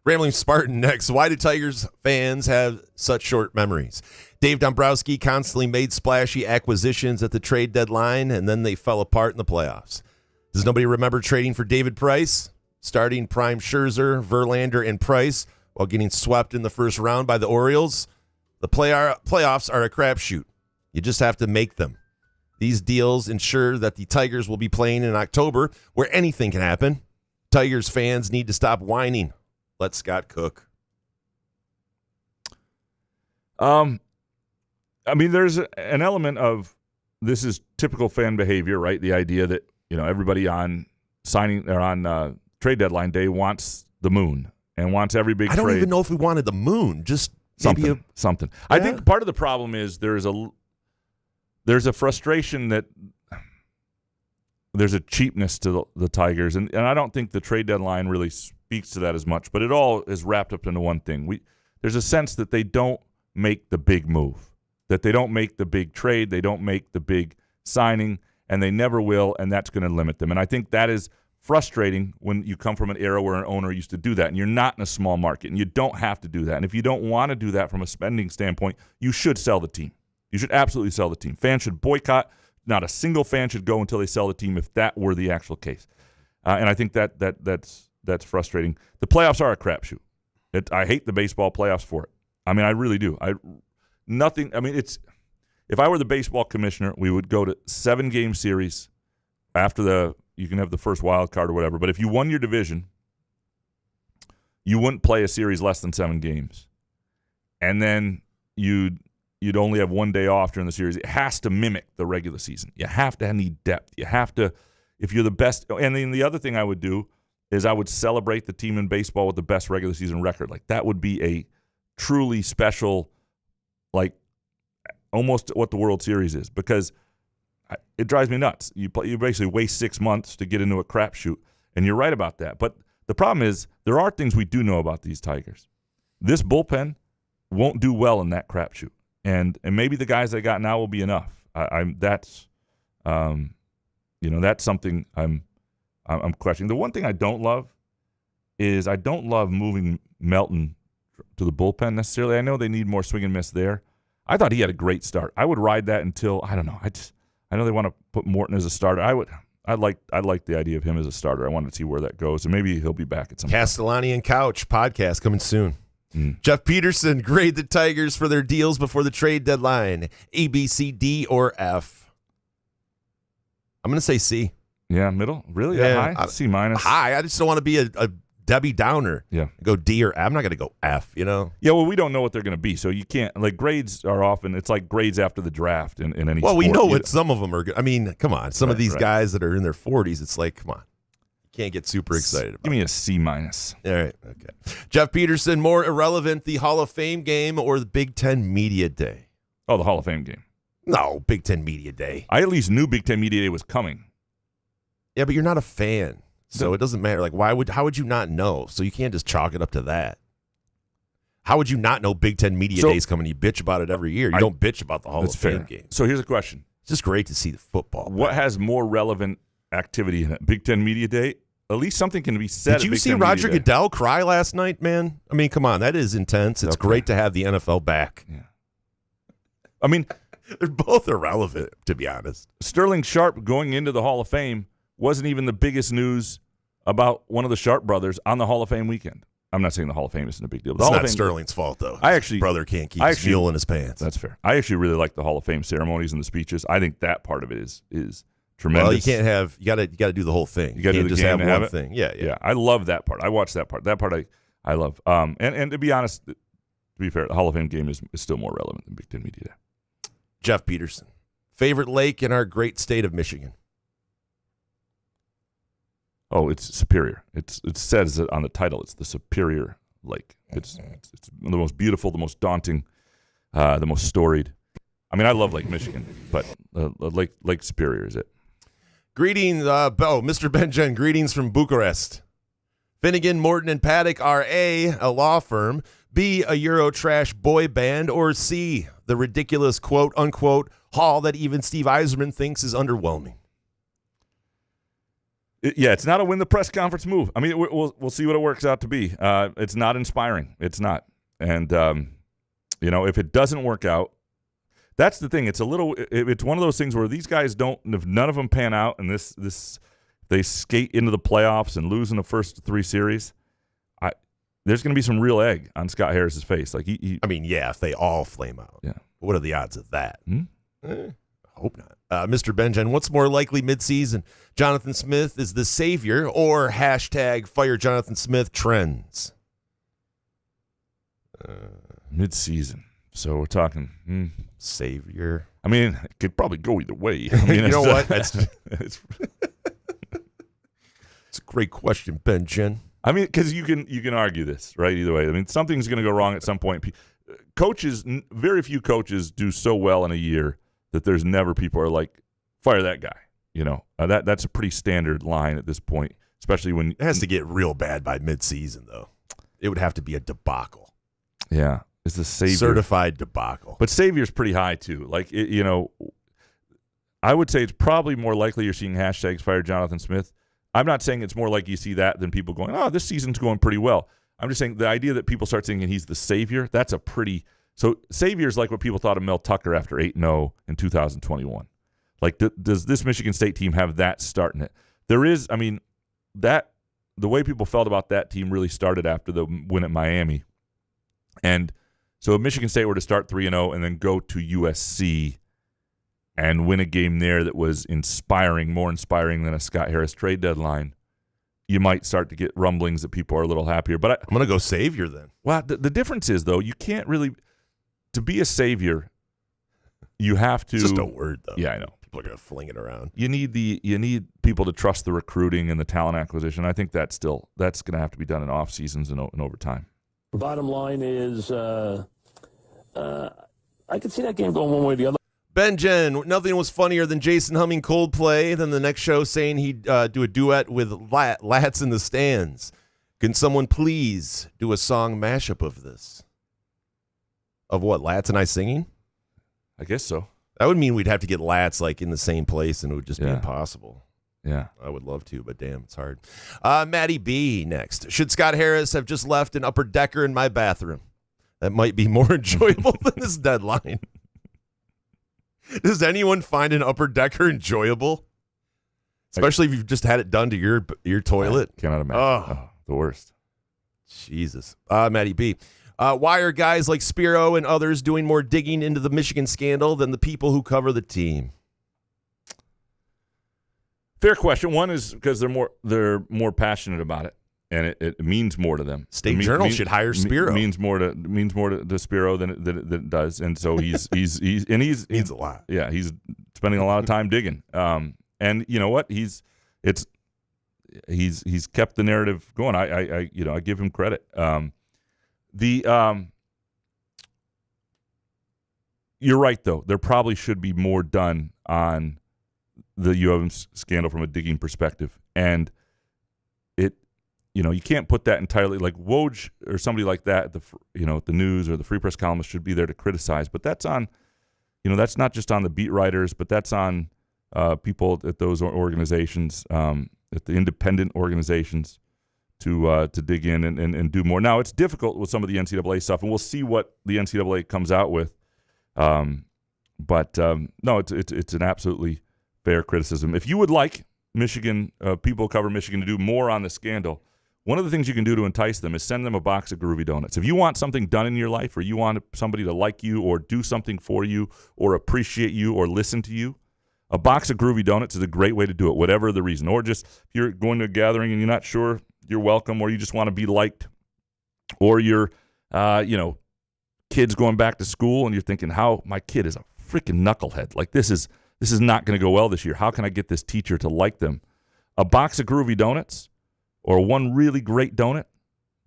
Rambling Spartan next. Why do Tigers fans have such short memories? Dave Dombrowski constantly made splashy acquisitions at the trade deadline, and then they fell apart in the playoffs. Does nobody remember trading for David Price? Starting prime Scherzer, Verlander, and Price while getting swept in the first round by the Orioles? The playoffs are a crapshoot. You just have to make them. These deals ensure that the Tigers will be playing in October, where anything can happen. Tigers fans need to stop whining. Let Scott cook. I mean, there's an element of this is typical fan behavior, right? The idea that everybody on signing or on trade deadline day wants the moon and wants every big trade. I don't even know if we wanted the moon. Just something. Yeah. I think part of the problem is there's a frustration that there's a cheapness to the Tigers, and I don't think the trade deadline really speaks to that as much. But it all is wrapped up into one thing. There's a sense that they don't make the big move, that they don't make the big trade, they don't make the big signing, and they never will, and that's going to limit them. And I think that is frustrating when you come from an era where an owner used to do that, and you're not in a small market, and you don't have to do that. And if you don't want to do that from a spending standpoint, you should sell the team. You should absolutely sell the team. Fans should boycott. Not a single fan should go until they sell the team if that were the actual case. And I think that's frustrating. The playoffs are a crapshoot. I hate the baseball playoffs for it. I mean, I really do. If I were the baseball commissioner, we would go to 7-game series after you can have the first wild card or whatever. But if you won your division, you wouldn't play a series less than 7 games. And then you'd only have 1 day off during the series. It has to mimic the regular season. You have to need depth. You have to, if you're the best. And then the other thing I would do is I would celebrate the team in baseball with the best regular season record. Like that would be a truly special, like almost what the World Series is, because it drives me nuts. You basically waste 6 months to get into a crapshoot, and you're right about that. But the problem is there are things we do know about these Tigers. This bullpen won't do well in that crapshoot. And maybe the guys they got now will be enough. That's something I'm questioning. The one thing I don't love is I don't love moving Melton to the bullpen necessarily. I know they need more swing and miss there. I thought he had a great start. I would ride that until I don't know. I know they want to put Morton as a starter. I like the idea of him as a starter. I want to see where that goes, and maybe he'll be back at some point. Castellani and Couch podcast coming soon. Jeff Peterson, grade the Tigers for their deals before the trade deadline. A, B, C, D, or F? I'm going to say C. Yeah, middle? Really? That high? C minus? High. I just don't want to be a Debbie Downer. Yeah. Go D or F. I'm not going to go F, Yeah, well, we don't know what they're going to be, so you can't. Like, grades are often, it's like grades after the draft in any sport. Well, we know what some of them are. I mean, come on. Some of these guys that are in their 40s, it's like, come on. Can't get super excited about. Give me a C minus. All right. Okay. Jeff Peterson, more irrelevant, the Hall of Fame game or the Big Ten Media Day? Oh, the Hall of Fame game. No, Big Ten Media Day. I at least knew Big Ten Media Day was coming. Yeah, but you're not a fan, so it doesn't matter. Like, how would you not know? So you can't just chalk it up to that. How would you not know Big Ten Media Day is coming? You bitch about it every year. You don't bitch about the Hall of Fame game. So here's a question. It's just great to see the football. What has more relevant activity in it? Big Ten Media Day? At least something can be said. Did you see Roger Goodell cry last night, man? I mean, come on. That is intense. It's great to have the NFL back. Yeah. I mean, they're both irrelevant, to be honest. Sterling Sharp going into the Hall of Fame wasn't even the biggest news about one of the Sharp brothers on the Hall of Fame weekend. I'm not saying the Hall of Fame isn't a big deal. It's not Sterling's fault, though. His brother can't keep his mule in his pants. That's fair. I actually really like the Hall of Fame ceremonies and the speeches. I think that part of it is tremendous. Well, you can't have you got to do the whole thing. You got to can't do the just game have to have one it. thing. Yeah. I love that part. I watched that part. That part I love. And to be honest, to be fair, the Hall of Fame game is still more relevant than Big Ten Media Day. Jeff Peterson, favorite lake in our great state of Michigan. Oh, it's Superior. It says it on the title. It's the Superior Lake. It's the most beautiful, the most daunting, the most storied. I mean, I love Lake Michigan, but Lake Superior is it. Greetings, Mr. Benjen. Greetings from Bucharest. Finnegan, Morton, and Paddock are A law firm, B, a Eurotrash boy band, or C, the ridiculous quote-unquote haul that even Steve Eiserman thinks is underwhelming. It's not a win the press conference move. I mean, we'll see what it works out to be. It's not inspiring. It's not. And, if it doesn't work out, that's the thing. It's one of those things where these guys if none of them pan out and they skate into the playoffs and lose in the first 3 series, there's going to be some real egg on Scott Harris's face. Like if they all flame out. Yeah. What are the odds of that? Hope not. Mr. Benjen, what's more likely midseason? Jonathan Smith is the savior or hashtag fire Jonathan Smith trends? Midseason. So we're talking savior. I mean, it could probably go either way. I mean, you know what? It's a great question, Benjen. I mean, because you can argue this, right? Either way. I mean, something's going to go wrong at some point. Coaches, very few coaches do so well in a year that there's never people are like, fire that guy. That's a pretty standard line at this point, especially when it has to get real bad by midseason, though. It would have to be a debacle. Yeah, it's the savior, certified debacle. But savior's pretty high too. Like I would say it's probably more likely you're seeing hashtags fire Jonathan Smith. I'm not saying it's more like you see that than people going, oh, this season's going pretty well. I'm just saying the idea that people start thinking he's the savior, that's a pretty – so savior's like what people thought of Mel Tucker after 8-0 in 2021. Like, does this Michigan State team have that start in it? There is – I mean, the way people felt about that team really started after the win at Miami. And so if Michigan State were to start 3-0 and then go to USC and win a game there that was more inspiring than a Scott Harris trade deadline, you might start to get rumblings that people are a little happier. But I'm going to go savior then. Well, the difference is, though, you can't really – to be a savior, you have to – It's just a word, though. Yeah, I know. People are going to fling it around. You need people to trust the recruiting and the talent acquisition. I think that's going to have to be done in off seasons and over time. Bottom line is I could see that game going one way or the other. Benjen, nothing was funnier than Jason humming Coldplay than the next show saying he'd do a duet with Lats in the Stands. Can someone please do a song mashup of this? Of what, Lats and I singing? I guess so. That would mean we'd have to get Lats like in the same place, and it would just be impossible. Yeah. I would love to, but damn, it's hard. Maddie B next. Should Scott Harris have just left an upper decker in my bathroom? That might be more enjoyable than this deadline. Does anyone find an upper decker enjoyable? Especially if you've just had it done to your toilet. I cannot imagine. Oh, the worst. Jesus. Maddie B. Why are guys like Spiro and others doing more digging into the Michigan scandal than the people who cover the team? Fair question. One is because they're more passionate about it, and it means more to them. State Journal should hire Spiro. Means more to Spiro than it does, and so he's means a lot. Yeah, he's spending a lot of time digging. And you know what? He's kept the narrative going. I give him credit. You're right though. There probably should be more done on the U of M scandal from a digging perspective, and you can't put that entirely like Woj or somebody like that at the news or the Free Press columnist should be there to criticize, but that's on, that's not just on the beat writers, but that's on people at those organizations, at the independent organizations to dig in and do more. Now it's difficult with some of the NCAA stuff, and we'll see what the NCAA comes out with. But no, it's an absolutely fair criticism. If you would like Michigan, people who cover Michigan, to do more on the scandal, one of the things you can do to entice them is send them a box of Groovy Donuts. If you want something done in your life, or you want somebody to like you or do something for you or appreciate you or listen to you, A box of Groovy Donuts is a great way to do it, whatever the reason. Or just if you're going to a gathering and you're not sure you're welcome, or you just want to be liked, or you're, kids going back to school and you're thinking, how my kid is a freaking knucklehead. Like this is not going to go well this year. How can I get this teacher to like them? A box of Groovy Donuts or one really great donut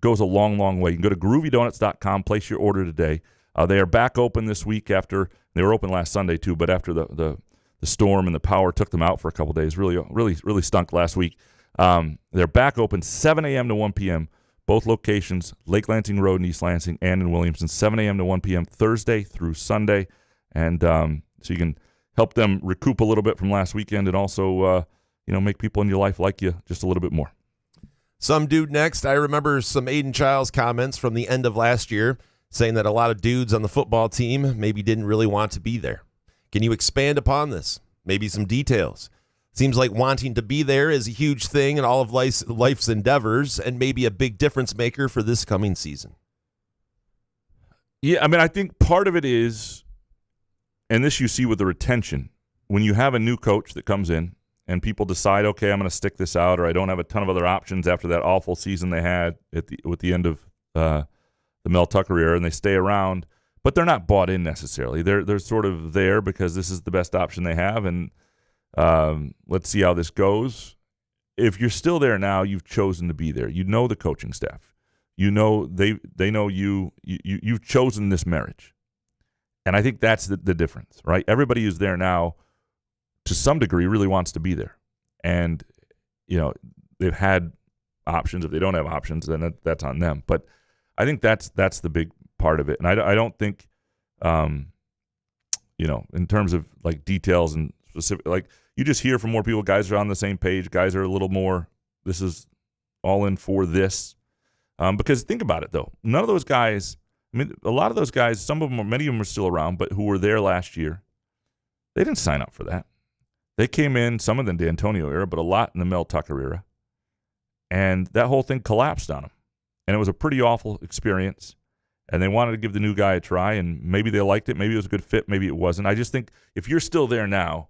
goes a long, long way. You can go to groovydonuts.com, place your order today. They are back open this week after they were open last Sunday too, but after the storm and the power took them out for a couple of days, really stunk last week. They're back open 7 a.m. to 1 p.m. Both locations, Lake Lansing Road in East Lansing and in Williamson, 7 a.m. to 1 p.m. Thursday through Sunday. And so you can help them recoup a little bit from last weekend and also, make people in your life like you just a little bit more. Some dude next. I remember some Aiden Childs comments from the end of last year saying that a lot of dudes on the football team maybe didn't really want to be there. Can you expand upon this? Maybe some details. Seems like wanting to be there is a huge thing in all of life's endeavors and maybe a big difference maker for this coming season. Yeah, I mean, I think part of it is, and this you see with the retention, when you have a new coach that comes in and people decide, okay, I'm going to stick this out, or I don't have a ton of other options after that awful season they had with the end of the Mel Tucker era, and they stay around, but they're not bought in necessarily. They're sort of there because this is the best option they have, and let's see how this goes. If you're still there now, you've chosen to be there. You know the coaching staff. You know they know you. You've chosen this marriage, and I think that's the difference, right? Everybody who's there now, to some degree, really wants to be there, and they've had options. If they don't have options, then that's on them. But I think that's the big part of it, and I don't think, in terms of like details and specific, like you just hear from more people. Guys are on the same page. Guys are a little more. This is all in for this, because think about it though. None of those guys. I mean, a lot of those guys. Many of them are still around, but who were there last year, they didn't sign up for that. They came in, some of them the Antonio era, but a lot in the Mel Tucker era, and that whole thing collapsed on them. And it was a pretty awful experience, and they wanted to give the new guy a try, and maybe they liked it, maybe it was a good fit, maybe it wasn't. I just think if you're still there now,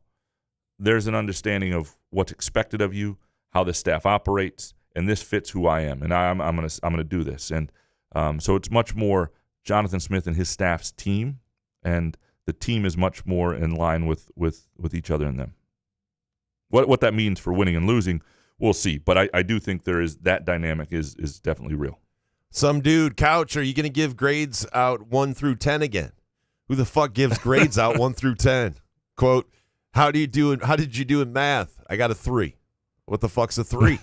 there's an understanding of what's expected of you, how the staff operates, and this fits who I am, and I'm gonna do this. And so it's much more Jonathan Smith and his staff's team, and the team is much more in line with each other and them. What that means for winning and losing, we'll see. But I do think there is that dynamic is definitely real. Some dude, Couch, are you going to give grades out 1 through 10 again? Who the fuck gives grades out 1 through 10? Quote, how did you do in math? I got a 3. What the fuck's a 3?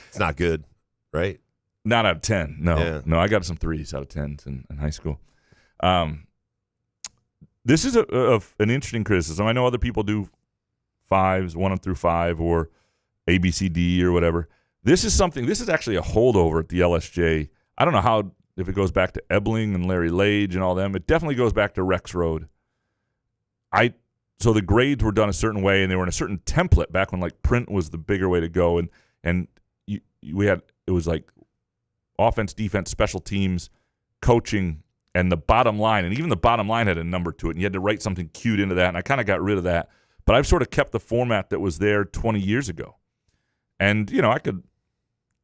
It's not good, right? Not out of 10. No. Yeah. No, I got some 3s out of 10s in high school. This is an interesting criticism. I know other people do 5s, 1 through 5, or A, B, C, D, or whatever. This is actually a holdover at the LSJ. I don't know if it goes back to Ebling and Larry Lage and all them. It definitely goes back to Rex Road. So the grades were done a certain way, and they were in a certain template back when like print was the bigger way to go, and it was like offense, defense, special teams, coaching, and the bottom line, and even the bottom line had a number to it, and you had to write something cued into that, and I kind of got rid of that. But I've sort of kept the format that was there 20 years ago. And, I could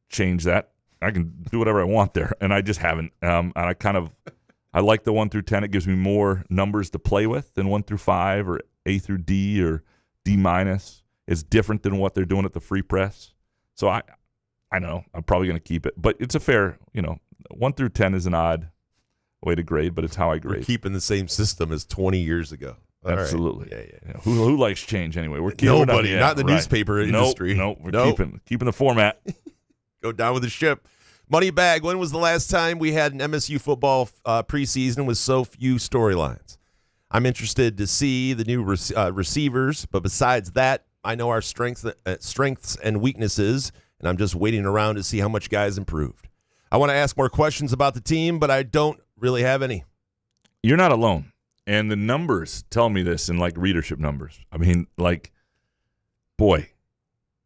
change that. I can do whatever I want there, and I just haven't. And I like the 1 through 10. It gives me more numbers to play with than 1 through 5 or A through D or D minus. It's different than what they're doing at the Free Press. So I know I'm probably going to keep it. But it's a fair, 1 through 10 is an odd way to grade, but it's how I grade. We're keeping the same system as 20 years ago. All Absolutely. Right. Yeah. Who likes change anyway? We're keeping Nobody, not the newspaper industry. Nope. We're keeping the format. Go down with the ship. Money bag. When was the last time we had an MSU football preseason with so few storylines? I'm interested to see the new receivers, but besides that, I know our strengths and weaknesses, and I'm just waiting around to see how much guys improved. I want to ask more questions about the team, but I don't really have any. You're not alone. And the numbers tell me this in like readership numbers. I mean, like, boy,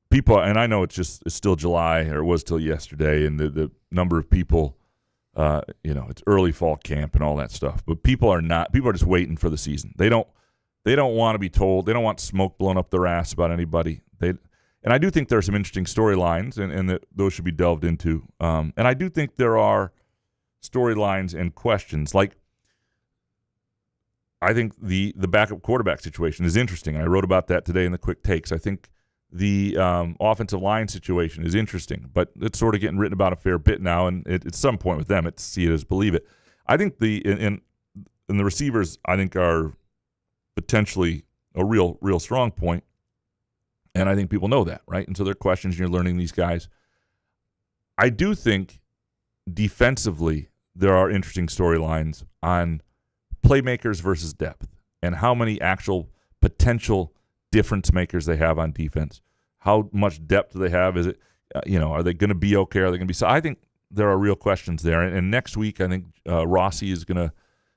people, and I know it's still July, or it was till yesterday, and the number of people, it's early fall camp and all that stuff. But people are just waiting for the season. They don't They don't want to be told. They don't want smoke blown up their ass about anybody. And I do think there are some interesting storylines, and that those should be delved into. And I do think there are storylines and questions. Like, I think the backup quarterback situation is interesting. I wrote about that today in the quick takes. I think the offensive line situation is interesting, but it's sort of getting written about a fair bit now. And at some point with them, it's see it as believe it. I think in the receivers, I think are potentially a real strong point. And I think people know that, right? And so there are questions, and you're learning these guys. I do think defensively there are interesting storylines on playmakers versus depth and how many actual potential difference makers they have on defense. How much depth do they have? Is it, are they going to be okay? Are they going to be? So I think there are real questions there. And next week, I think Rossi is going to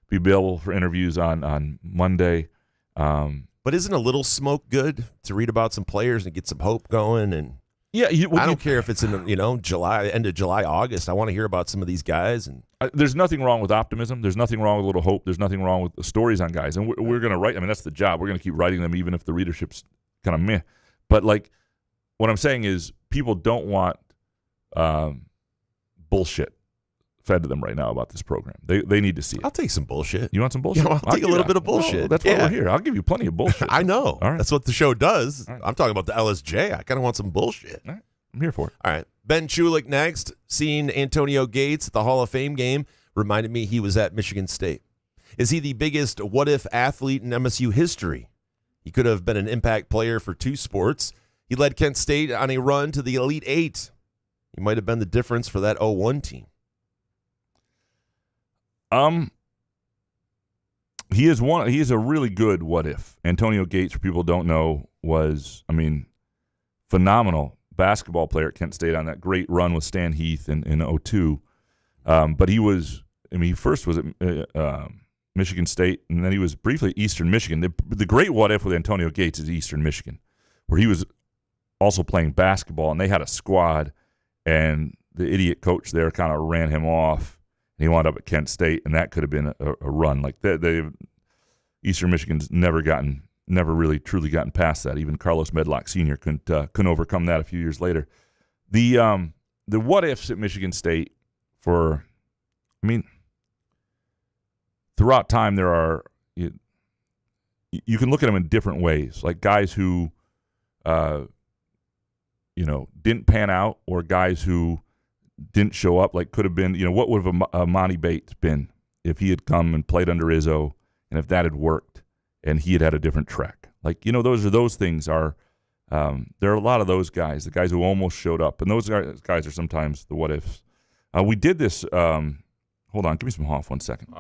be available for interviews on Monday. But isn't a little smoke good to read about some players and get some hope going? And yeah, I don't care if it's in July, end of July, August. I want to hear about some of these guys. And there's nothing wrong with optimism. There's nothing wrong with a little hope. There's nothing wrong with the stories on guys. And we're going to write. I mean, that's the job. We're going to keep writing them, even if the readership's kind of meh. But like, what I'm saying is, people don't want bullshit fed to them right now about this program. They need to see it. I'll take some bullshit. You want some bullshit? I'll take a little bit of bullshit. Well, that's why we're here. I'll give you plenty of bullshit. I know. All right. That's what the show does. Right. I'm talking about the LSJ. I kind of want some bullshit. All right. I'm here for it. All right. Ben Chulik next. Seeing Antonio Gates at the Hall of Fame game reminded me he was at Michigan State. Is he the biggest what-if athlete in MSU history? He could have been an impact player for two sports. He led Kent State on a run to the Elite Eight. He might have been the difference for that 0-1 team. He is a really good what if. Antonio Gates, for people who don't know, was, phenomenal basketball player at Kent State on that great run with Stan Heath in 2002. But he was, he first was at Michigan State, and then he was briefly at Eastern Michigan. The great what if with Antonio Gates is Eastern Michigan, where he was also playing basketball, and they had a squad, and the idiot coach there kind of ran him off. And he wound up at Kent State, and that could have been a run. Like Eastern Michigan's never really truly gotten past that. Even Carlos Medlock Sr. couldn't overcome that a few years later. The what ifs at Michigan State throughout time there are you can look at them in different ways, like guys who didn't pan out, or guys who didn't show up, like could have been, what would have a Monty Bates been if he had come and played under Izzo, and if that had worked and he had a different track. Like, those things are, there are a lot of those guys, the guys who almost showed up, and those guys are sometimes the what ifs. We did this, hold on, give me some Hoff 1 second.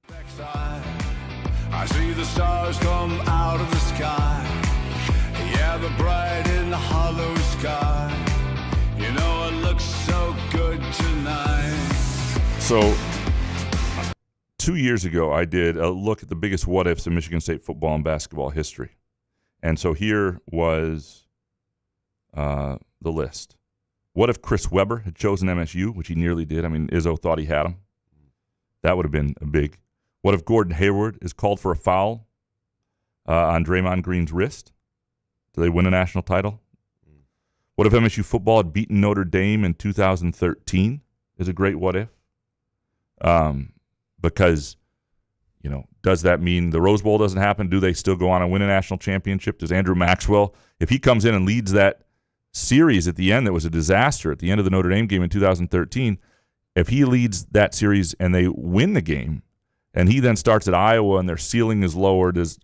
Next time I see the stars come out of the sky. Yeah, they're bright in the hollow sky. It looks so good tonight. So 2 years ago, I did a look at the biggest what-ifs in Michigan State football and basketball history. And so here was the list. What if Chris Webber had chosen MSU, which he nearly did? Izzo thought he had him. That would have been a big. What if Gordon Hayward is called for a foul on Draymond Green's wrist? Do they win a national title? What if MSU football had beaten Notre Dame in 2013? Is a great what if. Because, does that mean the Rose Bowl doesn't happen? Do they still go on and win a national championship? Does Andrew Maxwell, if he comes in and leads that series at the end that was a disaster at the end of the Notre Dame game in 2013, if he leads that series and they win the game, and he then starts at Iowa and their ceiling is lowered, it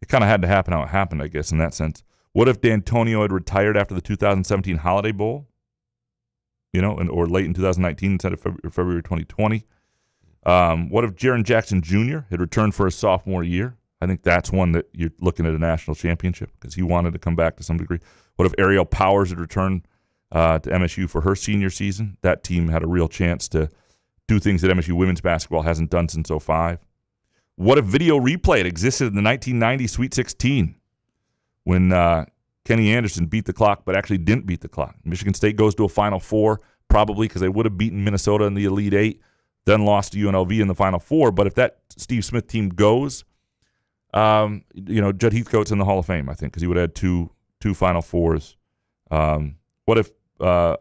kind of had to happen how it happened, I guess, in that sense. What if D'Antonio had retired after the 2017 Holiday Bowl, or late in 2019 instead of February 2020? What if Jaren Jackson Jr. had returned for his sophomore year? I think that's one that you're looking at a national championship because he wanted to come back to some degree. What if Ariel Powers had returned to MSU for her senior season? That team had a real chance to do things that MSU women's basketball hasn't done since 2005. What if video replay had existed in the 1990 Sweet 16? When Kenny Anderson beat the clock but actually didn't beat the clock. Michigan State goes to a Final Four, probably because they would have beaten Minnesota in the Elite Eight. then lost to UNLV in the Final Four. But if that Steve Smith team goes, Judd Heathcote's in the Hall of Fame, I think, because he would have had two Final Fours. What if a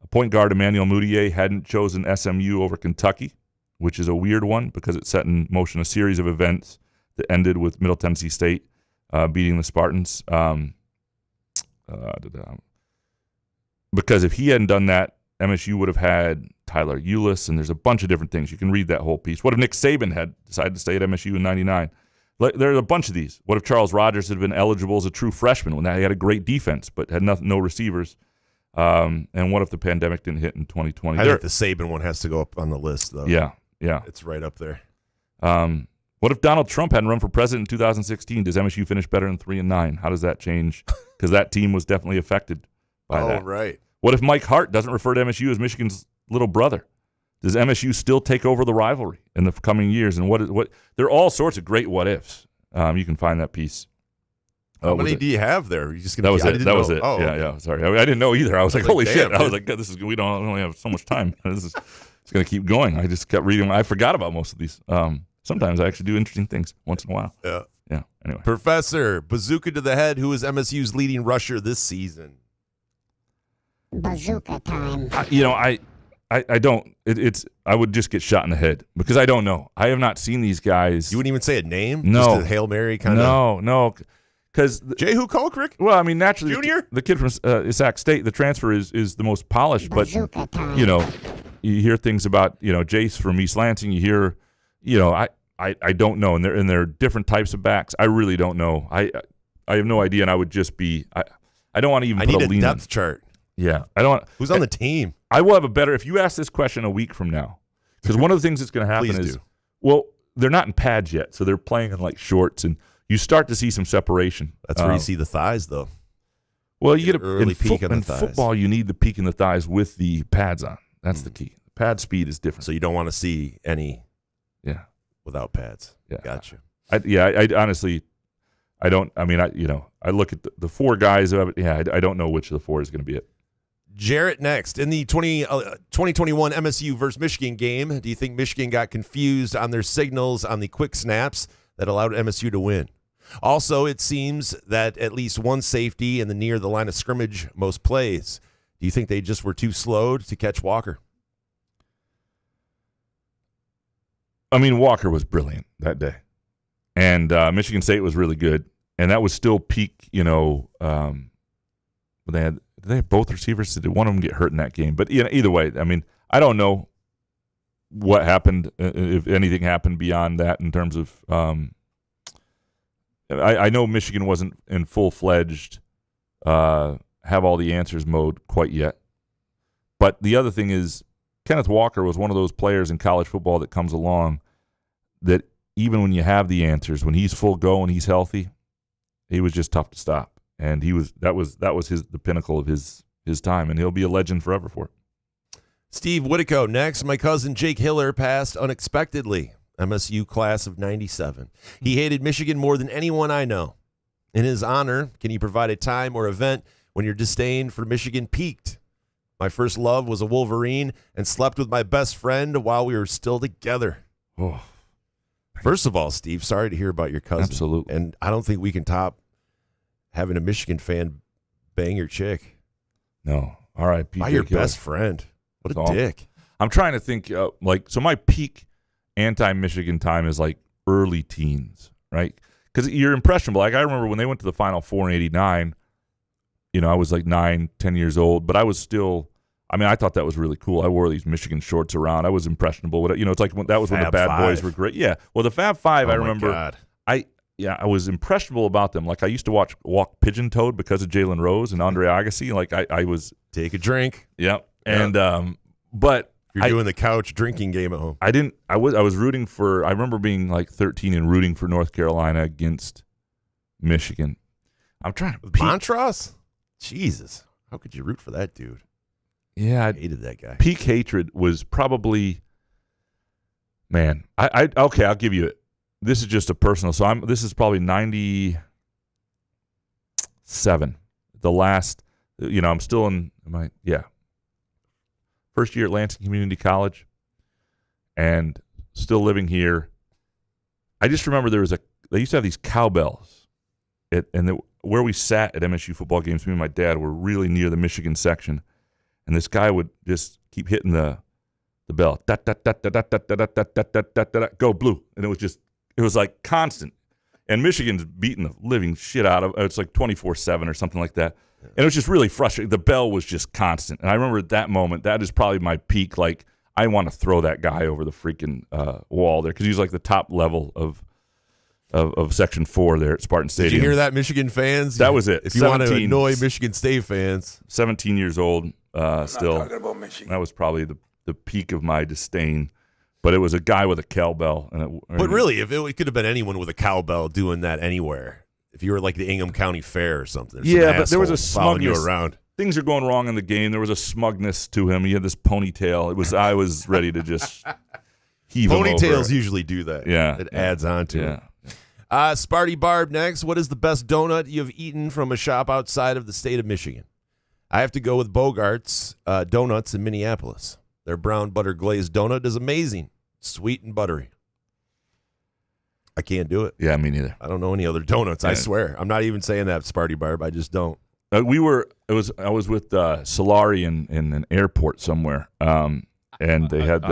point guard, Emmanuel Mudiay, hadn't chosen SMU over Kentucky, which is a weird one because it set in motion a series of events that ended with Middle Tennessee State beating the Spartans. Because if he hadn't done that, MSU would have had Tyler Ulis, and there's a bunch of different things. You can read that whole piece. What if Nick Saban had decided to stay at MSU in 99? There are a bunch of these. What if Charles Rogers had been eligible as a true freshman when he had a great defense but had no receivers? And what if the pandemic didn't hit in 2020? I think the Saban one has to go up on the list, though. Yeah. It's right up there. What if Donald Trump hadn't run for president in 2016? Does MSU finish better than 3-9? How does that change? Because that team was definitely affected by that. Oh, right. What if Mike Hart doesn't refer to MSU as Michigan's little brother? Does MSU still take over the rivalry in the coming years? And what? There are all sorts of great what ifs. You can find that piece. How many do you have there? You just that was it. That was it. Oh, yeah. Sorry, I didn't know either. I was like, holy shit! Damn, I was like, this is we don't only have so much time. It's going to keep going. I just kept reading. I forgot about most of these. Sometimes I actually do interesting things once in a while. Yeah. Anyway, Professor Bazooka to the head. Who is MSU's leading rusher this season? Bazooka time. I don't. I would just get shot in the head because I don't know. I have not seen these guys. You wouldn't even say a name? No. Just a Hail Mary kind of? No. Because Jehu Kolkrick? Well, I mean, naturally, Junior? the kid from Sac State, the transfer is the most polished. Bazooka but time. You hear things about Jace from East Lansing. You hear, I don't know, and they're different types of backs. I really don't know. I have no idea, and I would just be. I don't want to even. I put need a lean depth on. chart. Yeah, I don't. Who's on the team? I will have a better if you ask this question a week from now, because one of the things that's going to happen Please is, do. well, they're not in pads yet, so they're playing in like shorts, and you start to see some separation. That's where you see the thighs, though. Well, you get an early peak on the in thighs. football. You need the peak in the thighs with the pads on. That's the key. Pad speed is different. So you don't want to see any Yeah, without pads. yeah, Gotcha. I honestly, I don't. I mean, I look at the four guys. I don't know which of the four is going to be it. Jarrett next. In the 2021 MSU versus Michigan game, do you think Michigan got confused on their signals on the quick snaps that allowed MSU to win? Also, it seems that at least one safety in the near the line of scrimmage most plays. Do you think they just were too slow to catch Walker? I mean, Walker was brilliant that day, and Michigan State was really good, and that was still peak. Did they have both receivers? Did one of them get hurt in that game? But either way, I mean, I don't know what happened, if anything happened beyond that in terms of. I know Michigan wasn't in full-fledged have all the answers mode quite yet, but the other thing is Kenneth Walker was one of those players in college football that comes along that even when you have the answers, when he's full go and he's healthy, he was just tough to stop. And that was the pinnacle of his time, and he'll be a legend forever for it. Steve Whitico next. My cousin Jake Hiller passed unexpectedly. MSU class of 97. He hated Michigan more than anyone I know. In his honor, can you provide a time or event when your disdain for Michigan peaked? My first love was a Wolverine and slept with my best friend while we were still together. Oh. First of all, Steve, sorry to hear about your cousin. Absolutely. And I don't think we can top having a Michigan fan bang your chick. No. All right. By your best friend. What a dick. I'm trying to think, so my peak anti-Michigan time is like early teens, right? Because you're impressionable. Like I remember when they went to the Final Four in '89, I was like 9, 10 years old, but I was still, I thought that was really cool. I wore these Michigan shorts around. I was impressionable. It's like that was when the Bad Boys were great. Yeah. Well, the Fab Five, I remember. God. I was impressionable about them. Like I used to walk pigeon toed because of Jalen Rose and Andre Agassi. Like I was take a drink. Yeah. And but you're doing the couch drinking game at home. I was rooting for. I remember being like 13 and rooting for North Carolina against Michigan. I'm trying to Montross. Jesus, how could you root for that dude? Yeah, I hated that guy. Peak hatred was probably. Man, okay. I'll give you it. This is just a personal. So this is probably 97. The last, I'm still in first year at Lansing Community College, and still living here, I just remember they used to have these cowbells, where we sat at MSU football games. Me and my dad were really near the Michigan section, and this guy would just keep hitting the bell, go blue, and it was like constant. And Michigan's beating the living shit out of it's like 24/7 or something like that. And it was just really frustrating. The bell was just constant. And I remember at that moment, that is probably my peak. Like, I want to throw that guy over the freaking wall there because he was like the top level of Section 4 there at Spartan Stadium. Did you hear that, Michigan fans? That was it. If you want to annoy Michigan State fans. 17 years old still. That was probably the peak of my disdain. But it was a guy with a cowbell. But really, if it could have been anyone with a cowbell doing that anywhere. If you were like the Ingham County Fair or something. Yeah, but there was a smugness. You around. Things are going wrong in the game. There was a smugness to him. He had this ponytail. I was ready to just heave him over. Ponytails usually do that. Yeah. It adds on to it. Yeah. Sparty Barb next. What is the best donut you've eaten from a shop outside of the state of Michigan? I have to go with Bogart's Donuts in Minneapolis. Their brown butter glazed donut is amazing. Sweet and buttery. I can't do it. Yeah, me neither. I don't know any other donuts, I swear. I'm not even saying that, Sparty Barb. I just don't. I was with Solari in an airport somewhere, and they had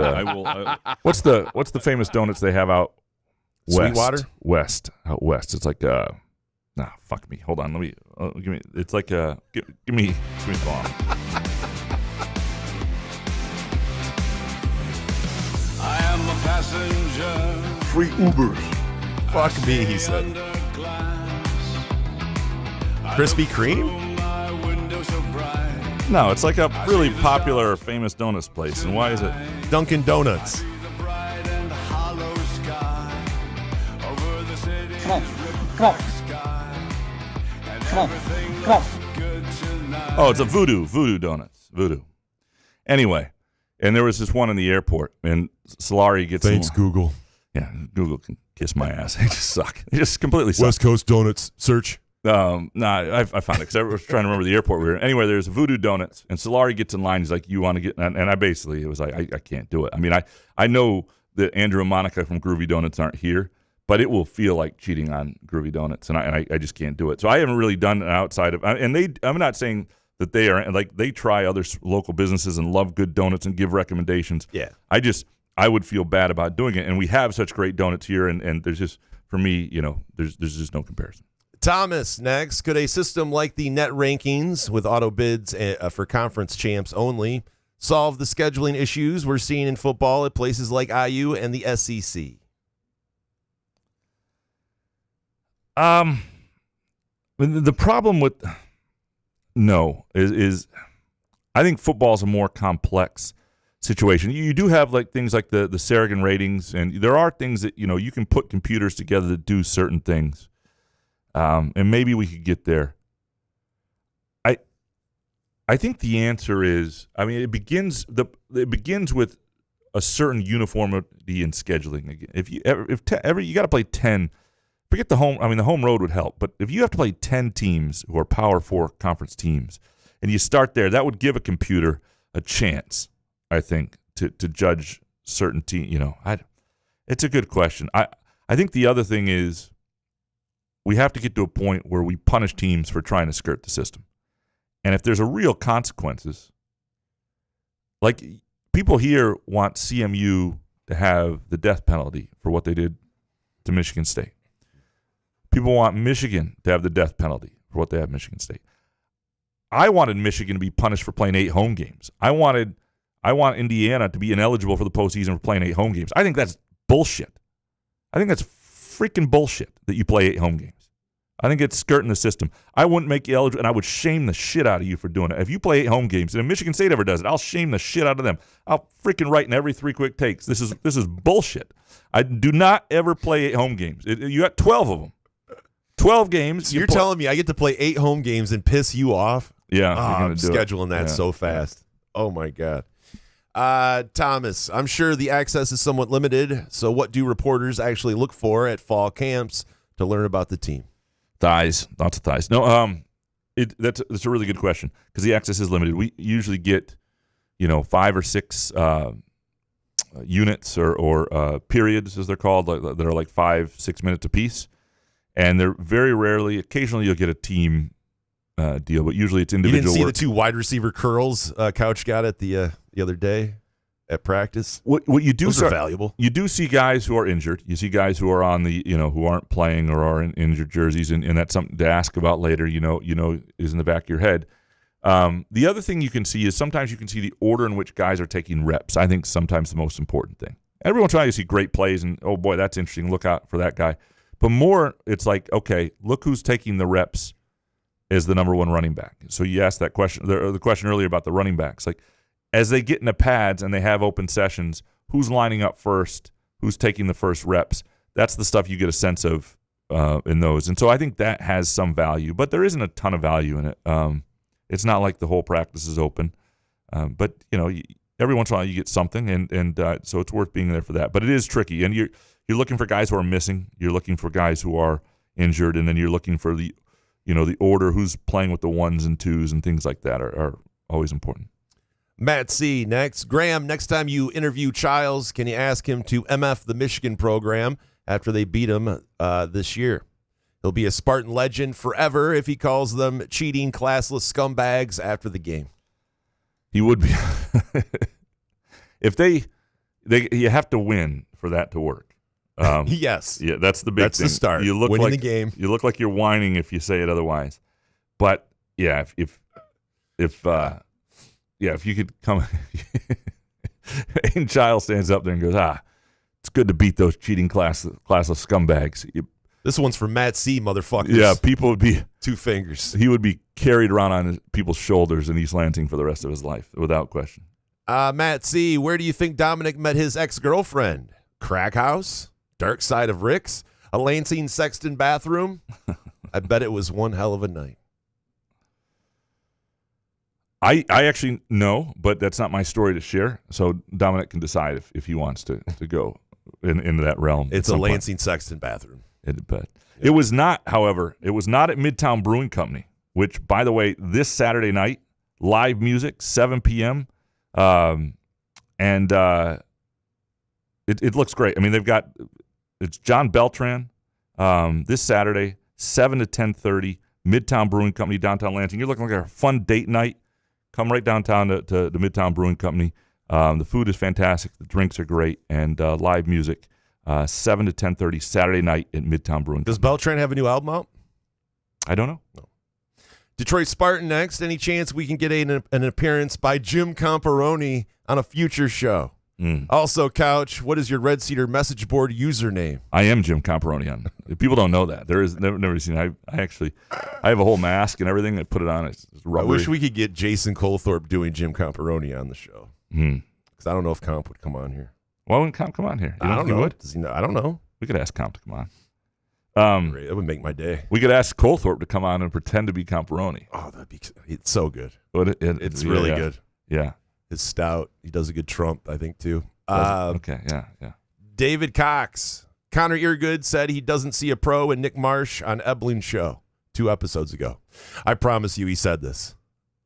what's the famous donuts they have out west? Sweetwater? Out west. It's like fuck me. Hold on, let me give me. It's like give me the ball. I am a passenger. Free Ubers. Fuck me, he said. Krispy Kreme? No, it's like a really popular, famous donuts place. And why is it? Dunkin' Donuts. Come on. Oh, it's a Voodoo Donuts. Voodoo. Anyway, and there was this one in the airport, and Solari gets... Thanks, Google. Yeah, Google can kiss my ass. They just suck. They just completely suck. West Coast Donuts. Search. I found it because I was trying to remember the airport we were in. Anyway, there's Voodoo Donuts, and Solari gets in line. He's like, you want to get... And I basically, it was like, I can't do it. I mean, I know that Andrew and Monica from Groovy Donuts aren't here, but it will feel like cheating on Groovy Donuts, and I just can't do it. So I haven't really done it outside of... And I'm not saying that they are... Like, they try other local businesses and love good donuts and give recommendations. Yeah. I would feel bad about doing it, and we have such great donuts here, and there's just... For me, there's just no comparison. Thomas, next. Could a system like the net rankings with auto bids for conference champs only solve the scheduling issues we're seeing in football at places like IU and the SEC? The problem with is I think football is a more complex situation. You do have like things like the Sarragan ratings, and there are things that you can put computers together to do certain things. And maybe we could get there. I think the answer is, it begins with a certain uniformity in scheduling. If you got to play 10, forget the home. The home road would help, but if you have to play 10 teams who are Power 4 conference teams, and you start there, that would give a computer a chance, I think, to judge certain team. It's a good question. I think the other thing is, we have to get to a point where we punish teams for trying to skirt the system. And if there's a real consequences, like people here want CMU to have the death penalty for what they did to Michigan State. People want Michigan to have the death penalty for what they have Michigan State. I wanted Michigan to be punished for playing 8 home games. I want Indiana to be ineligible for the postseason for playing 8 home games. I think that's bullshit. I think that's freaking bullshit that you play 8 home games. I think it's skirting the system. I wouldn't make you eligible, and I would shame the shit out of you for doing it. If you play 8 home games, and if Michigan State ever does it, I'll shame the shit out of them. I'll freaking write in every 3 quick takes. This is bullshit. I do not ever play 8 home games. You got 12 of them. 12 games. You're telling me I get to play 8 home games and piss you off? Yeah. I'm scheduling that so fast. Yeah. Oh, my God. Thomas, I'm sure the access is somewhat limited, so what do reporters actually look for at fall camps to learn about the team? Thighs, lots of thighs. No, that's a really good question because the access is limited. We usually get, 5 or 6 units or periods, as they're called, that are like 5-6 minutes apiece. And they're very rarely, occasionally you'll get a team deal, but usually it's individual. You didn't see work. the 2 wide receiver curls Couch got at the other day at practice? What you do Those are valuable. You do see guys who are injured. You see guys who are on the, who aren't playing or are in injured jerseys, and that's something to ask about later, is in the back of your head. The other thing you can see is sometimes you can see the order in which guys are taking reps. I think sometimes the most important thing. Every once in a while you see great plays and, oh boy, that's interesting. Look out for that guy. But more, it's like, okay, look who's taking the reps as the number 1 running back. So you asked that question, the question earlier about the running backs. Like, as they get in the pads and they have open sessions, who's lining up first, who's taking the first reps? That's the stuff you get a sense of in those. And so I think that has some value, but there isn't a ton of value in it. It's not like the whole practice is open. But, every once in a while you get something, and so it's worth being there for that. But it is tricky, and you're looking for guys who are missing. You're looking for guys who are injured, and then you're looking for the order, who's playing with the 1s and 2s and things like that are always important. Matt C. next. Graham, next time you interview Childs, can you ask him to MF the Michigan program after they beat him this year? He'll be a Spartan legend forever if he calls them cheating, classless scumbags after the game. He would be. If you have to win for that to work. Yes. Yeah, that's the big thing. That's the start. You look winning like, the game. You look like you're whining if you say it otherwise. But yeah, if you could come, and Child stands up there and goes, it's good to beat those cheating classless scumbags. This one's for Matt C, motherfuckers. Yeah, people would be 2 fingers. He would be carried around on people's shoulders in East Lansing for the rest of his life, without question. Matt C, where do you think Dominic met his ex-girlfriend? Crack house? Dark side of Rick's? A Lansing Sexton bathroom? I bet it was one hell of a night. I actually know, but that's not my story to share. So Dominic can decide if he wants to go into that realm. It's a Lansing Sexton bathroom. It was not, however, it was not at Midtown Brewing Company, which, by the way, this Saturday night, live music, 7 p.m., and it looks great. I mean, it's John Beltran this Saturday, 7 to 10:30, Midtown Brewing Company, downtown Lansing. You're looking like a fun date night. Come right downtown to the Midtown Brewing Company. The food is fantastic. The drinks are great, and live music. 7 to 10:30 Saturday night at Midtown Brewing. Does Beltran have a new album out? I don't know. No. Detroit Spartan next. Any chance we can get an appearance by Jim Comparoni on a future show? Also, Couch, what is your Red Cedar message board username? I am Jim Comparoni. People don't know that. There is never seen. I have a whole mask and everything. I put it on. It's rubbery. I wish we could get Jason Colthorpe doing Jim Comparoni on the show. Because I don't know if Comp would come on here. Why wouldn't Comp come on here? I don't know. Would? Does he know? I don't know. We could ask Comp to come on. Great. That would make my day. We could ask Colthorpe to come on and pretend to be Comparoni. Oh, it's so good. It's really good. Yeah. His stout. He does a good Trump, I think, too. Okay, yeah. David Cox. Connor Eargood said he doesn't see a pro in Nick Marsh on Ebling's show 2 episodes ago. I promise you he said this.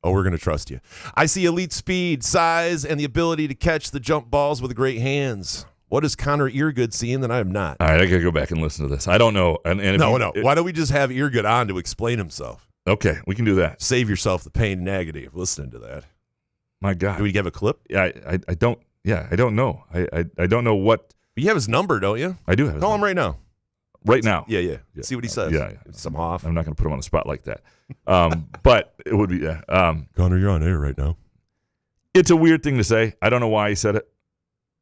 Oh, we're going to trust you. I see elite speed, size, and the ability to catch the jump balls with great hands. What is Connor Eargood seeing that I am not? All right, I got to go back and listen to this. I don't know. No. Why don't we just have Eargood on to explain himself? Okay, we can do that. Save yourself the pain and agony of listening to that. My God. Do we have a clip? Yeah, I don't. Yeah, I don't know. I don't know what. But you have his number, don't you? I do have his Call number. him right now. Right now. Yeah. See what he says. Yeah. Some off. I'm not going to put him on the spot like that. But it would be. Connor, you're on air right now. It's a weird thing to say. I don't know why he said it.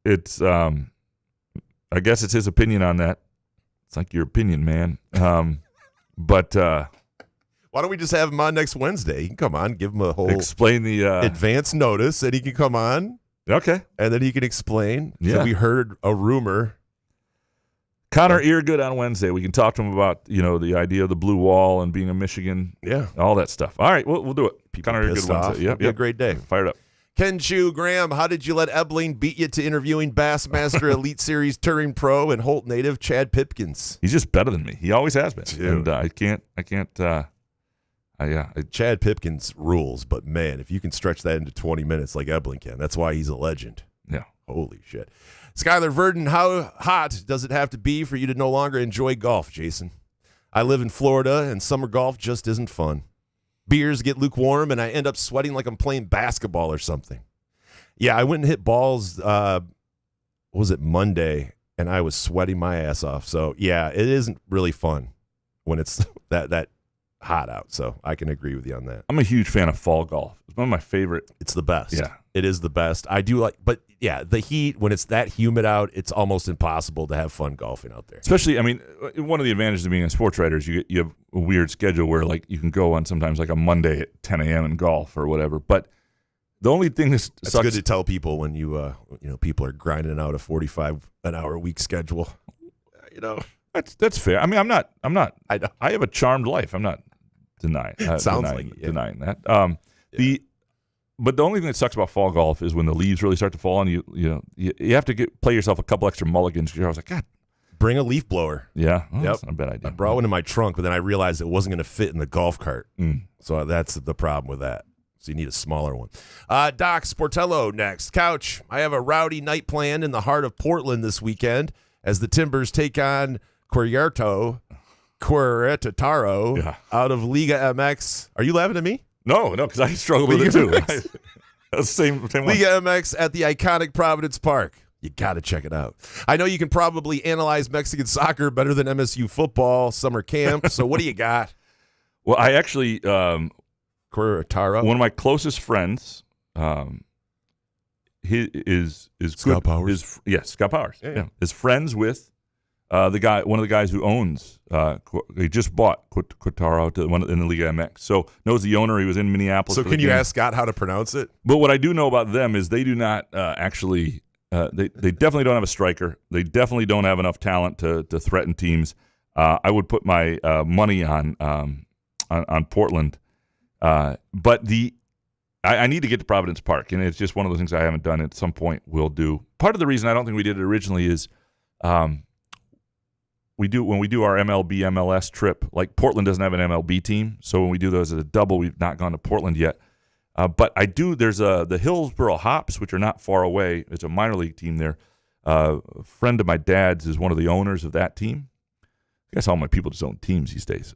It's. I guess it's his opinion on that. It's like your opinion, man. But. Why don't we just have him on next Wednesday? He can come on, give him a whole explain the advance notice, and he can come on. Okay, and then he can explain. Yeah, so we heard a rumor. Connor Eargood on Wednesday. We can talk to him about the idea of the blue wall and being a Michigan. Yeah, all that stuff. All right, we'll do it. People Connor Eargood Wednesday. Yep, a great day. Fired up. Ken Chu, Graham, how did you let Ebling beat you to interviewing Bassmaster Elite Series touring pro and Holt native Chad Pipkins? He's just better than me. He always has been. Dude. And I can't. Chad Pipkins rules, but man, if you can stretch that into 20 minutes like Ebling can, that's why he's a legend. Yeah. Holy shit. Skylar Verdon, how hot does it have to be for you to no longer enjoy golf, Jason? I live in Florida, and summer golf just isn't fun. Beers get lukewarm, and I end up sweating like I'm playing basketball or something. Yeah, I went and hit balls, was it Monday, and I was sweating my ass off. So, yeah, it isn't really fun when it's that hot out. So I can agree with you on that. I'm a huge fan of fall golf. It's one of my favorite. It's the best. Yeah. It is the best. I do like, but yeah, the heat, when it's that humid out, it's almost impossible to have fun golfing out there. Especially, I mean, one of the advantages of being a sports writer is you have a weird schedule where, like, you can go on sometimes like a Monday at 10 a.m. in golf or whatever. But the only thing that It's sucks, good to tell people when people are grinding out a 45-an-hour week schedule. that's fair. I mean, I'm not. I have a charmed life. I'm not denying. Denying that. But the only thing that sucks about fall golf is when the leaves really start to fall, and you have to play yourself a couple extra mulligans. I was like, God, bring a leaf blower. Yeah, that's not a bad idea. I brought one in my trunk, but then I realized it wasn't going to fit in the golf cart. So that's the problem with that. So you need a smaller one. Doc Sportello next. Couch, I have a rowdy night planned in the heart of Portland this weekend as the Timbers take on Querétaro out of Liga MX. Are you laughing at me? No, because I struggle with it too. That's the same one. Liga MX at the iconic Providence Park. You got to check it out. I know you can probably analyze Mexican soccer better than MSU football summer camp. So what do you got? Well, I actually Querétaro. One of my closest friends, he is Scott good. Powers. Scott Powers. Yeah. Is friends with one of the guys who owns. He just bought Querétaro in the Liga MX, so knows the owner. He was in Minneapolis. So can you ask Scott how to pronounce it? But what I do know about them is they do not actually. They definitely don't have a striker. They definitely don't have enough talent to threaten teams. I would put my money on Portland. But I need to get to Providence Park, and it's just one of those things I haven't done. At some point, we'll do. Part of the reason I don't think we did it originally is when we do our MLB MLS trip. Like, Portland doesn't have an MLB team, so when we do those as a double, we've not gone to Portland yet. But I do. There's the Hillsboro Hops, which are not far away. It's a minor league team there. A friend of my dad's is one of the owners of that team. I guess all my people just own teams these days.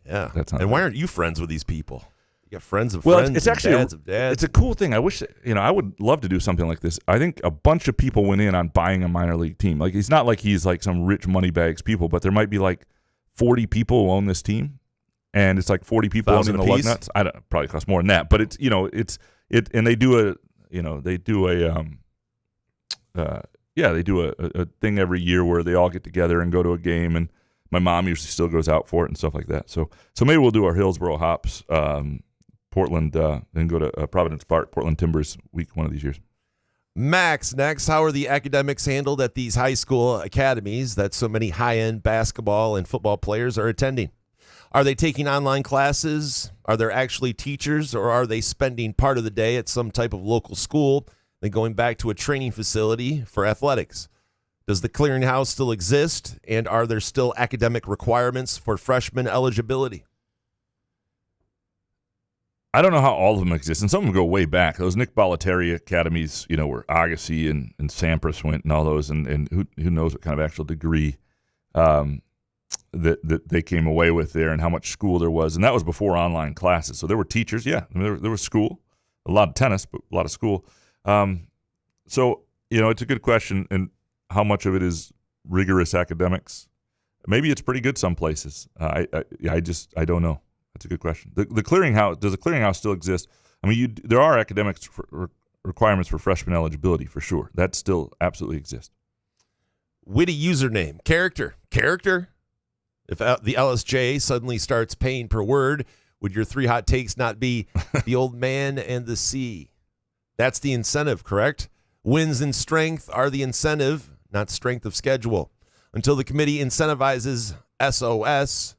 Yeah, that's not. And why aren't you friends with these people? You got friends of well, friends. it's actually dads of dads. It's a cool thing. I wish I would love to do something like this. I think a bunch of people went in on buying a minor league team. Like, it's not like he's like some rich money bags people, but there might be like 40 people who own this team, and it's like 40 people owning the lug nuts. I don't probably cost more than that, but and they do a thing every year where they all get together and go to a game, and my mom usually still goes out for it and stuff like that. So maybe we'll do our Hillsboro Hops, Portland, and go to Providence Park, Portland Timbers week one of these years. Max, next, how are the academics handled at these high school academies that so many high-end basketball and football players are attending? Are they taking online classes? Are there actually teachers, or are they spending part of the day at some type of local school, then going back to a training facility for athletics? Does the clearinghouse still exist, and are there still academic requirements for freshman eligibility? I don't know how all of them exist, and some of them go way back. Those Nick Bollettieri academies, where Agassi and Sampras went and all those, and who knows what kind of actual degree that they came away with there and how much school there was. And that was before online classes. So there were teachers, there was school, a lot of tennis, but a lot of school. So, it's a good question, and how much of it is rigorous academics? Maybe it's pretty good some places. I don't know. That's a good question. The clearinghouse, does the clearinghouse still exist? I mean, there are academics requirements for freshman eligibility for sure. That still absolutely exists. Witty username. Character. If the LSJ suddenly starts paying per word, would your 3 hot takes not be the old man and the sea? That's the incentive, correct? Wins and strength are the incentive, not strength of schedule. Until the committee incentivizes SOS,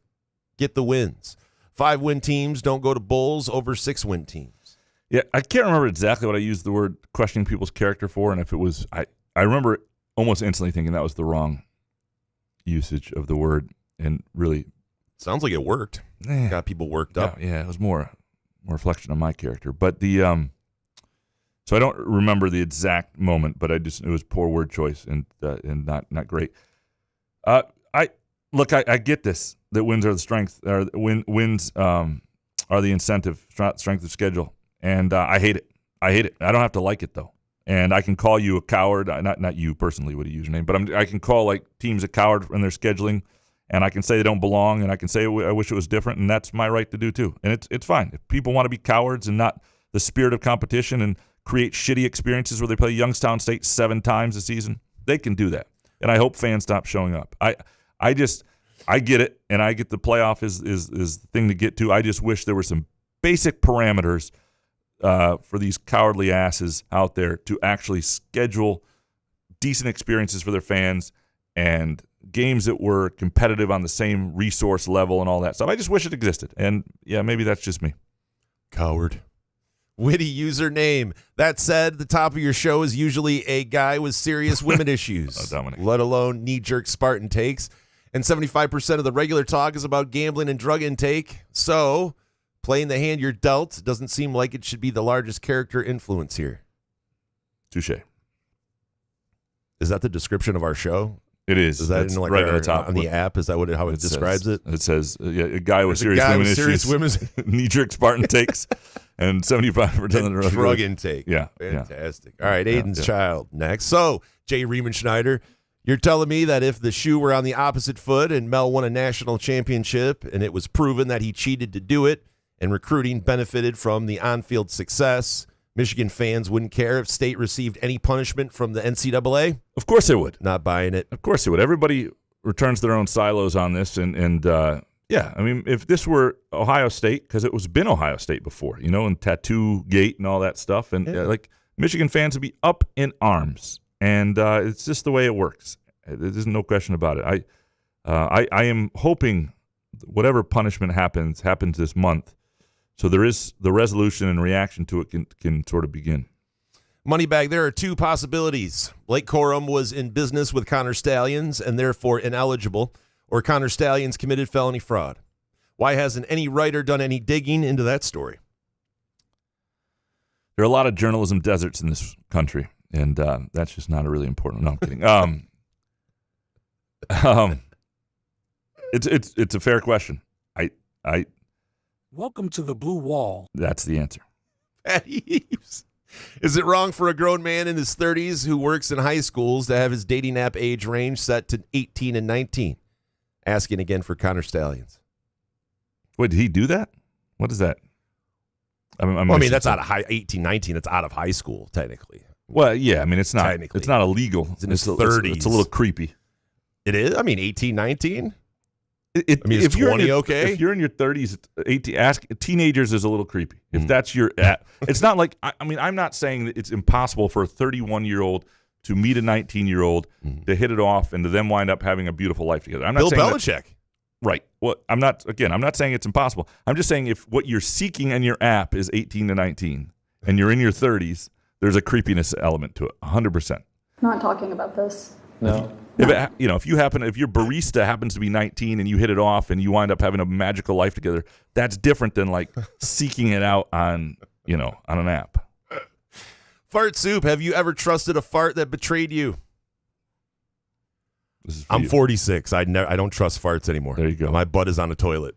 get the wins. 5-win teams don't go to bowls over 6-win teams. Yeah, I can't remember exactly what I used the word questioning people's character for, and if it was, I remember almost instantly thinking that was the wrong usage of the word, and really. Sounds like it worked. Got people worked up. Yeah, it was more reflection on my character. But the So I don't remember the exact moment, but it was poor word choice and not great. I get this, that wins are the strength, or wins are the incentive, strength of schedule, and I hate it. I don't have to like it though, and I can call you a coward. Not you personally with a username, but I can call like teams a coward when they're scheduling, and I can say they don't belong, and I can say I wish it was different, and that's my right to do too, and it's fine. If people want to be cowards and not the spirit of competition and create shitty experiences where they play Youngstown State 7 times a season, they can do that, and I hope fans stop showing up. I get it, and I get the playoff is the thing to get to. I just wish there were some basic parameters for these cowardly asses out there to actually schedule decent experiences for their fans and games that were competitive on the same resource level and all that stuff. I just wish it existed. And, yeah, maybe that's just me. Coward. Witty username. That said, the top of your show is usually a guy with serious women issues, let alone knee-jerk Spartan takes. And 75% of the regular talk is about gambling and drug intake. So, playing the hand you're dealt doesn't seem like it should be the largest character influence here. Touche. Is that the description of our show? It is. Is that it's in like right on the top on the app? Is that how it describes it? It says a guy with serious women issues, knee-jerk Spartan takes, and 75% of the drug intake. Yeah, fantastic. Yeah. All right, Aiden's child next. So, Jay Riemenschneider, you're telling me that if the shoe were on the opposite foot and Mel won a national championship and it was proven that he cheated to do it and recruiting benefited from the on-field success, Michigan fans wouldn't care if State received any punishment from the NCAA? Of course they would. Not buying it. Of course they would. Everybody returns their own silos on this. And yeah, I mean, if this were Ohio State, because it was been Ohio State before, and Tattoo Gate and all that stuff, and like Michigan fans would be up in arms. And it's just the way it works. There's no question about it. I am hoping whatever punishment happens this month, so there is the resolution and reaction to it can sort of begin. Moneybag, there are 2 possibilities. Blake Corum was in business with Connor Stallions and therefore ineligible, or Connor Stallions committed felony fraud. Why hasn't any writer done any digging into that story? There are a lot of journalism deserts in this country. And that's just not a really important. No, I'm kidding. It's a fair question. I Welcome to the blue wall. That's the answer. Patty Eves. Is it wrong for a grown man in his 30s who works in high schools to have his dating app age range set to 18 and 19? Asking again for Connor Stallions. Wait, did he do that? What is that? I mean, that's out of 18, 19. It's out of high school, technically. Well, yeah, I mean, it's not illegal. It's in his 30s. It's a little creepy. It is? I mean, 18, 19? If you're 20 okay? If you're in your 30s, 18, ask teenagers is a little creepy. If that's your it's not like, I mean, I'm not saying that it's impossible for a 31-year-old to meet a 19-year-old, to hit it off, and to then wind up having a beautiful life together. I'm not Bill saying Belichick. Right. Well, I'm not saying it's impossible. I'm just saying if what you're seeking in your app is 18 to 19, and you're in your 30s, there's a creepiness element to it, 100%. Not talking about this. No. If your barista happens to be 19 and you hit it off and you wind up having a magical life together, that's different than like seeking it out on an app. Fart Soup, have you ever trusted a fart that betrayed you? I'm 46. I don't trust farts anymore. There you go. My butt is on a toilet.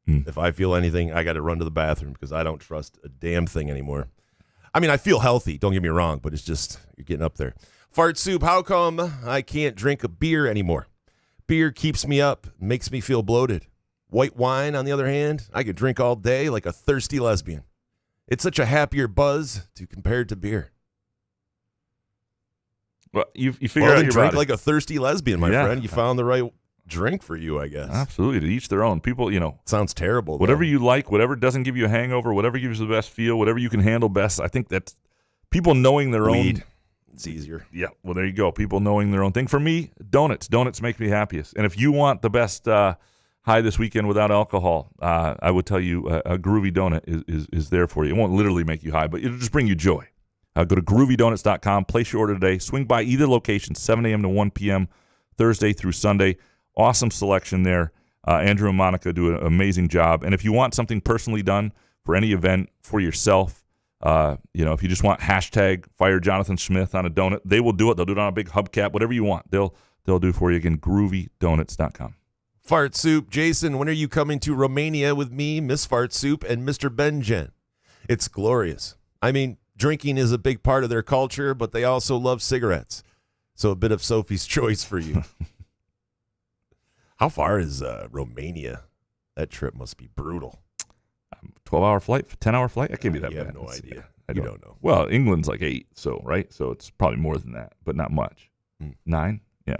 If I feel anything, I got to run to the bathroom because I don't trust a damn thing anymore. I mean, I feel healthy, don't get me wrong, but it's just, you're getting up there. Fart Soup, how come I can't drink a beer anymore? Beer keeps me up, makes me feel bloated. White wine, on the other hand, I could drink all day like a thirsty lesbian. It's such a happier buzz compared to beer. Well, you figure out your drink body. like a thirsty lesbian, my friend. You found the right drink for you, I guess. Absolutely. To each their own. People, sounds terrible. Whatever you like, whatever doesn't give you a hangover, whatever gives you the best feel, whatever you can handle best. I think that's people knowing their own. It's easier. Yeah. Well, there you go. People knowing their own thing. For me, donuts. Donuts make me happiest. And if you want the best high this weekend without alcohol, I would tell you a groovy donut is there for you. It won't literally make you high, but it'll just bring you joy. Go to groovydonuts.com, place your order today. Swing by either location, 7 a.m. to 1 p.m., Thursday through Sunday. Awesome selection there. Andrew and Monica do an amazing job. And if you want something personally done for any event, for yourself, If you just want hashtag fire Jonathan Smith on a donut, they will do it. They'll do it on a big hubcap, whatever you want. They'll do for you. Again, groovydonuts.com. Fart Soup. Jason, when are you coming to Romania with me, Miss Fart Soup, and Mr. Benjen? It's glorious. I mean, drinking is a big part of their culture, but they also love cigarettes. So a bit of Sophie's choice for you. How far is Romania? That trip must be brutal. 12-hour flight, 10-hour flight? I can't be that bad. I have no idea. You don't know. Well, England's like 8, so it's probably more than that, but not much. 9? Yeah.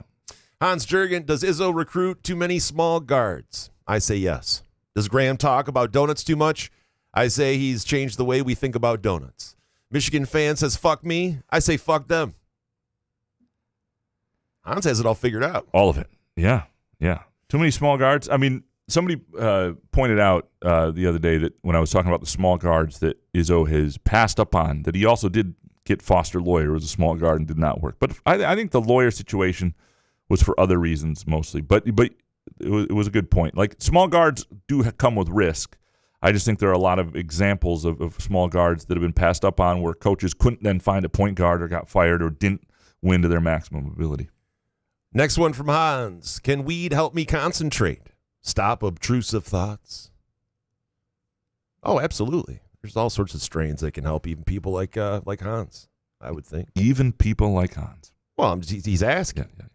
Hans Jurgen, does Izzo recruit too many small guards? I say yes. Does Graham talk about donuts too much? I say he's changed the way we think about donuts. Michigan fan says, fuck me. I say, fuck them. Hans has it all figured out. All of it. Yeah. Too many small guards. I mean, somebody pointed out the other day that when I was talking about the small guards that Izzo has passed up on, that he also did get Foster Loyer as a small guard and did not work. But I think the Loyer situation was for other reasons mostly. But it was a good point. Like, small guards do come with risk. I just think there are a lot of examples of small guards that have been passed up on where coaches couldn't then find a point guard or got fired or didn't win to their maximum ability. Next one from Hans. Can weed help me concentrate? Stop obtrusive thoughts? Oh, absolutely. There's all sorts of strains that can help even people like Hans, I would think. Even people like Hans. Well, he's asking. Yeah.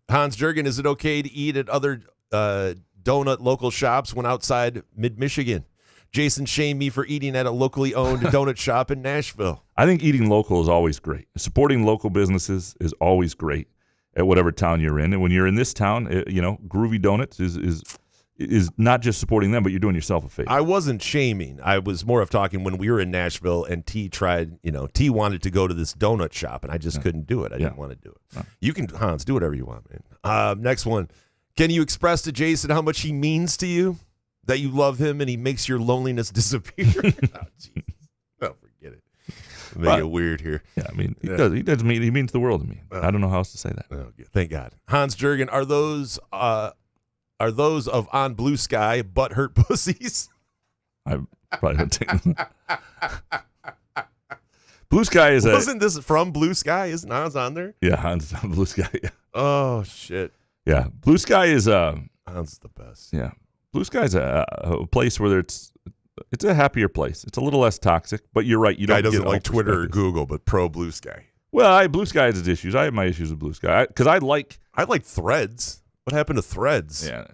Hans Jurgen, is it okay to eat at other donut local shops when outside mid-Michigan? Jason shamed me for eating at a locally owned donut shop in Nashville. I think eating local is always great. Supporting local businesses is always great at whatever town you're in. And when you're in this town, Groovy Donuts is not just supporting them, but you're doing yourself a favor. I wasn't shaming. I was more of talking when we were in Nashville and T wanted to go to this donut shop and I just couldn't do it. I didn't want to do it. No. You can, Hans, do whatever you want, man. Next one. Can you express to Jason how much he means to you? That you love him and he makes your loneliness disappear? Oh, jeez. Oh, forget it. Make it weird here. Yeah, I mean, he means the world to me. I don't know how else to say that. Oh, thank God. Hans Jurgen, are those of On Blue Sky butthurt pussies? I probably don't take them. Blue Sky is Wasn't this from Blue Sky? Isn't Hans on there? Yeah, Hans on Blue Sky. Yeah. Oh, shit. Yeah, Blue Sky is Hans is the best. Yeah, Blue Sky is a place where it's a happier place. It's a little less toxic, but you're right. You don't. Guy doesn't get like Twitter or Google, but pro Blue Sky. Well, Blue Sky has its issues. I have my issues with Blue Sky because I like Threads. What happened to Threads? Yeah,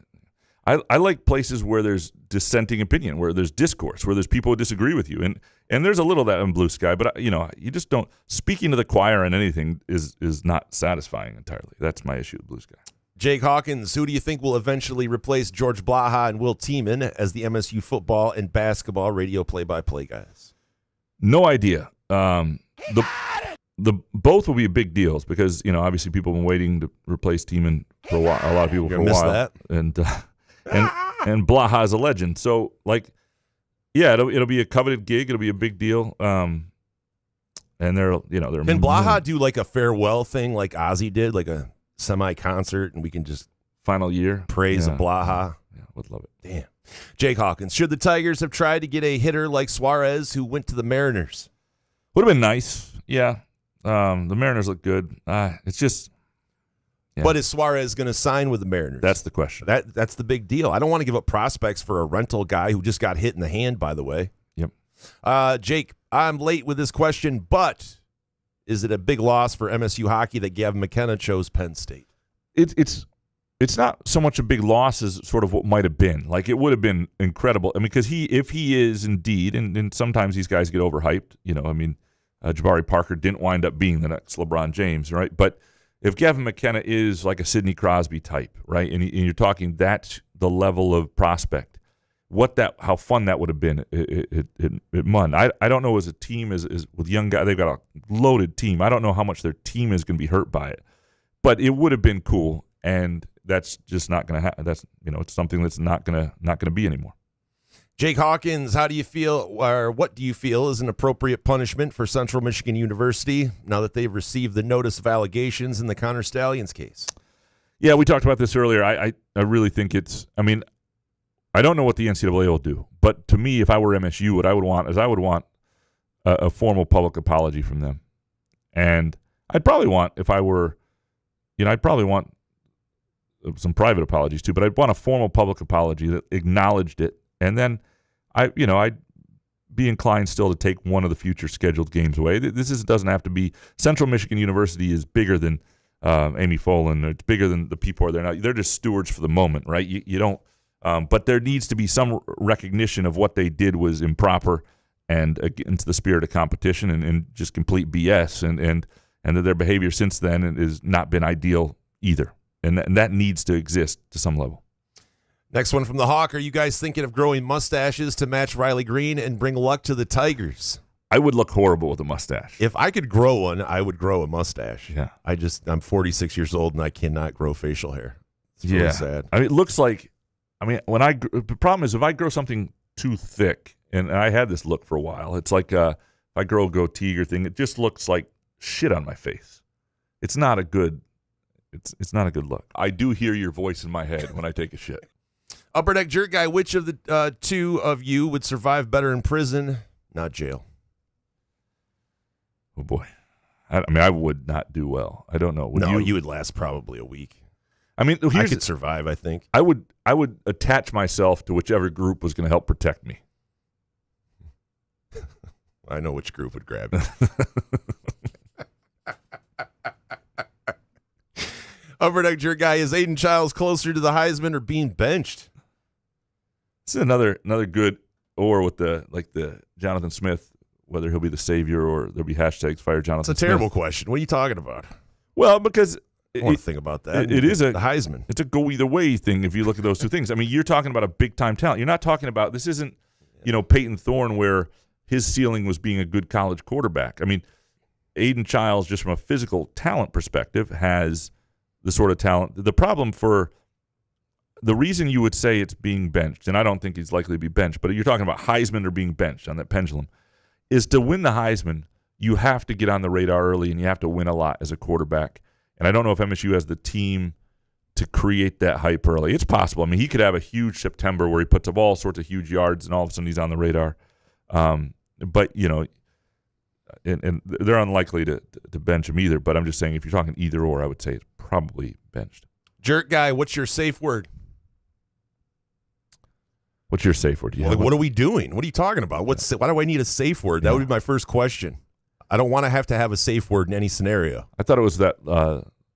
I like places where there's dissenting opinion, where there's discourse, where there's people who disagree with you, and there's a little of that in Blue Sky. But you just don't. Speaking to the choir on anything is not satisfying entirely. That's my issue with Blue Sky. Jake Hawkins, who do you think will eventually replace George Blaha and Will Tiemann as the MSU football and basketball radio play-by-play guys? No idea. The both will be big deals because obviously people have been waiting to replace Tiemann for a while. A lot of people for a while, that. and Blaha is a legend. So it'll be a coveted gig. It'll be a big deal. And they're Can Blaha do like a farewell thing like Ozzy did, like a semi-concert, and we can just final year praise Blaha? Yeah, would love it. Damn. Jake Hawkins, should the Tigers have tried to get a hitter like Suarez who went to the Mariners? Would have been nice. Yeah. The Mariners look good. It's just. Yeah. But is Suarez going to sign with the Mariners? That's the question. That's the big deal. I don't want to give up prospects for a rental guy who just got hit in the hand, by the way. Yep. Jake, I'm late with this question, but is it a big loss for MSU hockey that Gavin McKenna chose Penn State? It's not so much a big loss as sort of what might have been. Like, it would have been incredible. I mean, because if he is indeed, and sometimes these guys get overhyped, Jabari Parker didn't wind up being the next LeBron James, right? But if Gavin McKenna is like a Sidney Crosby type, right, and you're talking that's the level of prospect, how fun that would have been at Munn. I don't know as a team as with young guys, they've got a loaded team. I don't know how much their team is going to be hurt by it, but it would have been cool, and that's just not going to happen. That's it's something that's not going to be anymore. Jake Hawkins, how do you feel, or what do you feel is an appropriate punishment for Central Michigan University now that they've received the notice of allegations in the Connor Stallions case? Yeah, we talked about this earlier. I really think I don't know what the NCAA will do, but to me, if I were MSU, what I would want is a formal public apology from them. And I'd probably want, if I were, I'd probably want some private apologies too, but I'd want a formal public apology that acknowledged it. And then I'd be inclined still to take one of the future scheduled games away. Doesn't have to be. Central Michigan University is bigger than Amy Folin. It's bigger than the people there now. They're just stewards for the moment, right? You don't. But there needs to be some recognition of what they did was improper and against the spirit of competition and just complete BS, and that their behavior since then has not been ideal either. And that needs to exist to some level. Next one from the Hawk. Are you guys thinking of growing mustaches to match Riley Green and bring luck to the Tigers? I would look horrible with a mustache. If I could grow one, I would grow a mustache. Yeah. I'm 46 years old and I cannot grow facial hair. It's really sad. I mean, it looks like, the problem is if I grow something too thick, and I had this look for a while, it's like if I grow a goatee or thing, it just looks like shit on my face. It's not a good look. I do hear your voice in my head when I take a shit. Upper Deck Jerk Guy, which of the two of you would survive better in prison, not jail? Oh, boy. I would not do well. I don't know. You would last probably a week. I mean, I could survive, I think. I would attach myself to whichever group was going to help protect me. I know which group would grab me. Upper Deck Jerk Guy, is Aiden Childs closer to the Heisman or being benched? This is another good, or with the Jonathan Smith, whether he'll be the savior or there'll be hashtags fire Jonathan Smith. It's a terrible question. What are you talking about? Well, because I want to think about that. It is the Heisman. It's a go either way thing if you look at those two things. I mean, you're talking about a big time talent. You're not talking about, this isn't, Peyton Thorne where his ceiling was being a good college quarterback. I mean, Aiden Childs, just from a physical talent perspective, has the sort of talent. The problem for the reason you would say it's being benched, and I don't think he's likely to be benched, but you're talking about Heisman or being benched on that pendulum, is to win the Heisman, you have to get on the radar early and you have to win a lot as a quarterback. And I don't know if MSU has the team to create that hype early. It's possible. I mean, he could have a huge September where he puts up all sorts of huge yards and all of a sudden he's on the radar. But, and they're unlikely to bench him either. But I'm just saying if you're talking either or, I would say it's probably benched. Jerk Guy, what's your safe word? What's your safe word? What are we doing? What are you talking about? Why do I need a safe word? That would be my first question. I don't want to have a safe word in any scenario. I thought it was that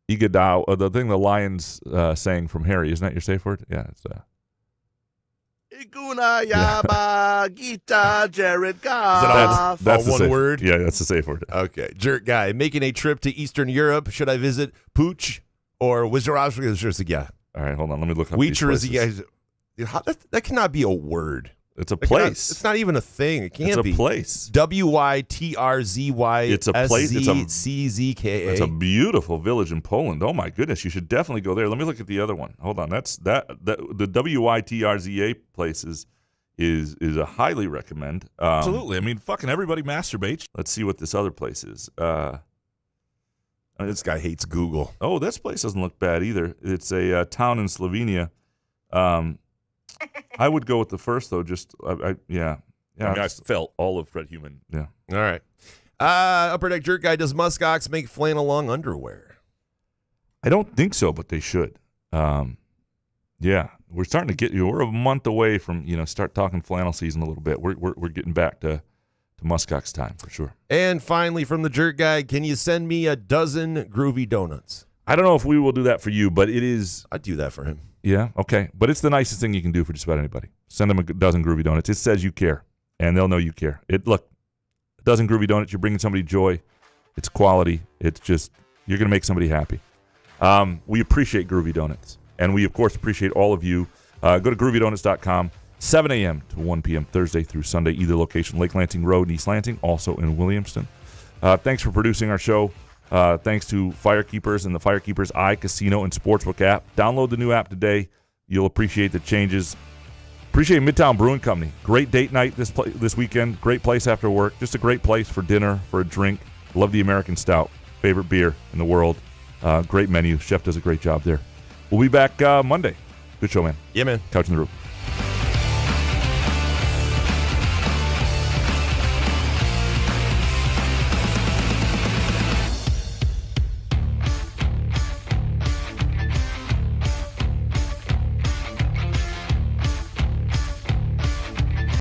Igadao, the thing the Lions saying from Harry. Isn't that your safe word? Yeah, it's Iguna Yaba Gita Jared Goff. That's all one word? Yeah, that's the safe word. Okay. Jerk Guy, making a trip to Eastern Europe. Should I visit Pooch or Wizardowski? All right, hold on. Let me look up these places. That cannot be a word. It's a place. It's not even a thing. It can't be. It's a place. WYTRZY. It's a place. It's CZKA. It's a beautiful village in Poland. Oh my goodness, you should definitely go there. Let me look at the other one. Hold on. The WYTRZA place is a highly recommend. Absolutely. I mean, fucking everybody masturbates. Let's see what this other place is. This guy hates Google. Oh, this place doesn't look bad either. It's a town in Slovenia. I would go with the first though. Yeah. I felt all of Fred Human. Yeah. All right. Upper Deck Jerk Guy, does muskox make flannel long underwear? I don't think so, but they should. Yeah, we're starting to get. We're a month away from start talking flannel season a little bit. We're getting back to muskox time for sure. And finally, from the Jerk Guy, can you send me a dozen groovy donuts? I don't know if we will do that for you, but it is. I'd do that for him. Yeah, okay. But it's the nicest thing you can do for just about anybody. Send them a dozen groovy donuts. It says you care, and they'll know you care. Look, a dozen groovy donuts, you're bringing somebody joy. It's quality. It's just, you're going to make somebody happy. We appreciate Groovy Donuts, and we, of course, appreciate all of you. Go to groovydonuts.com, 7 a.m. to 1 p.m. Thursday through Sunday, either location, Lake Lansing Road in East Lansing, also in Williamston. Thanks for producing our show. Thanks to Firekeepers and the Firekeepers iCasino and Sportsbook app. Download the new app today. You'll appreciate the changes. Appreciate Midtown Brewing Company. Great date night this weekend. Great place after work. Just a great place for dinner, for a drink. Love the American Stout. Favorite beer in the world. Great menu. Chef does a great job there. We'll be back Monday. Good show, man. Yeah, man. Couch in the Roof.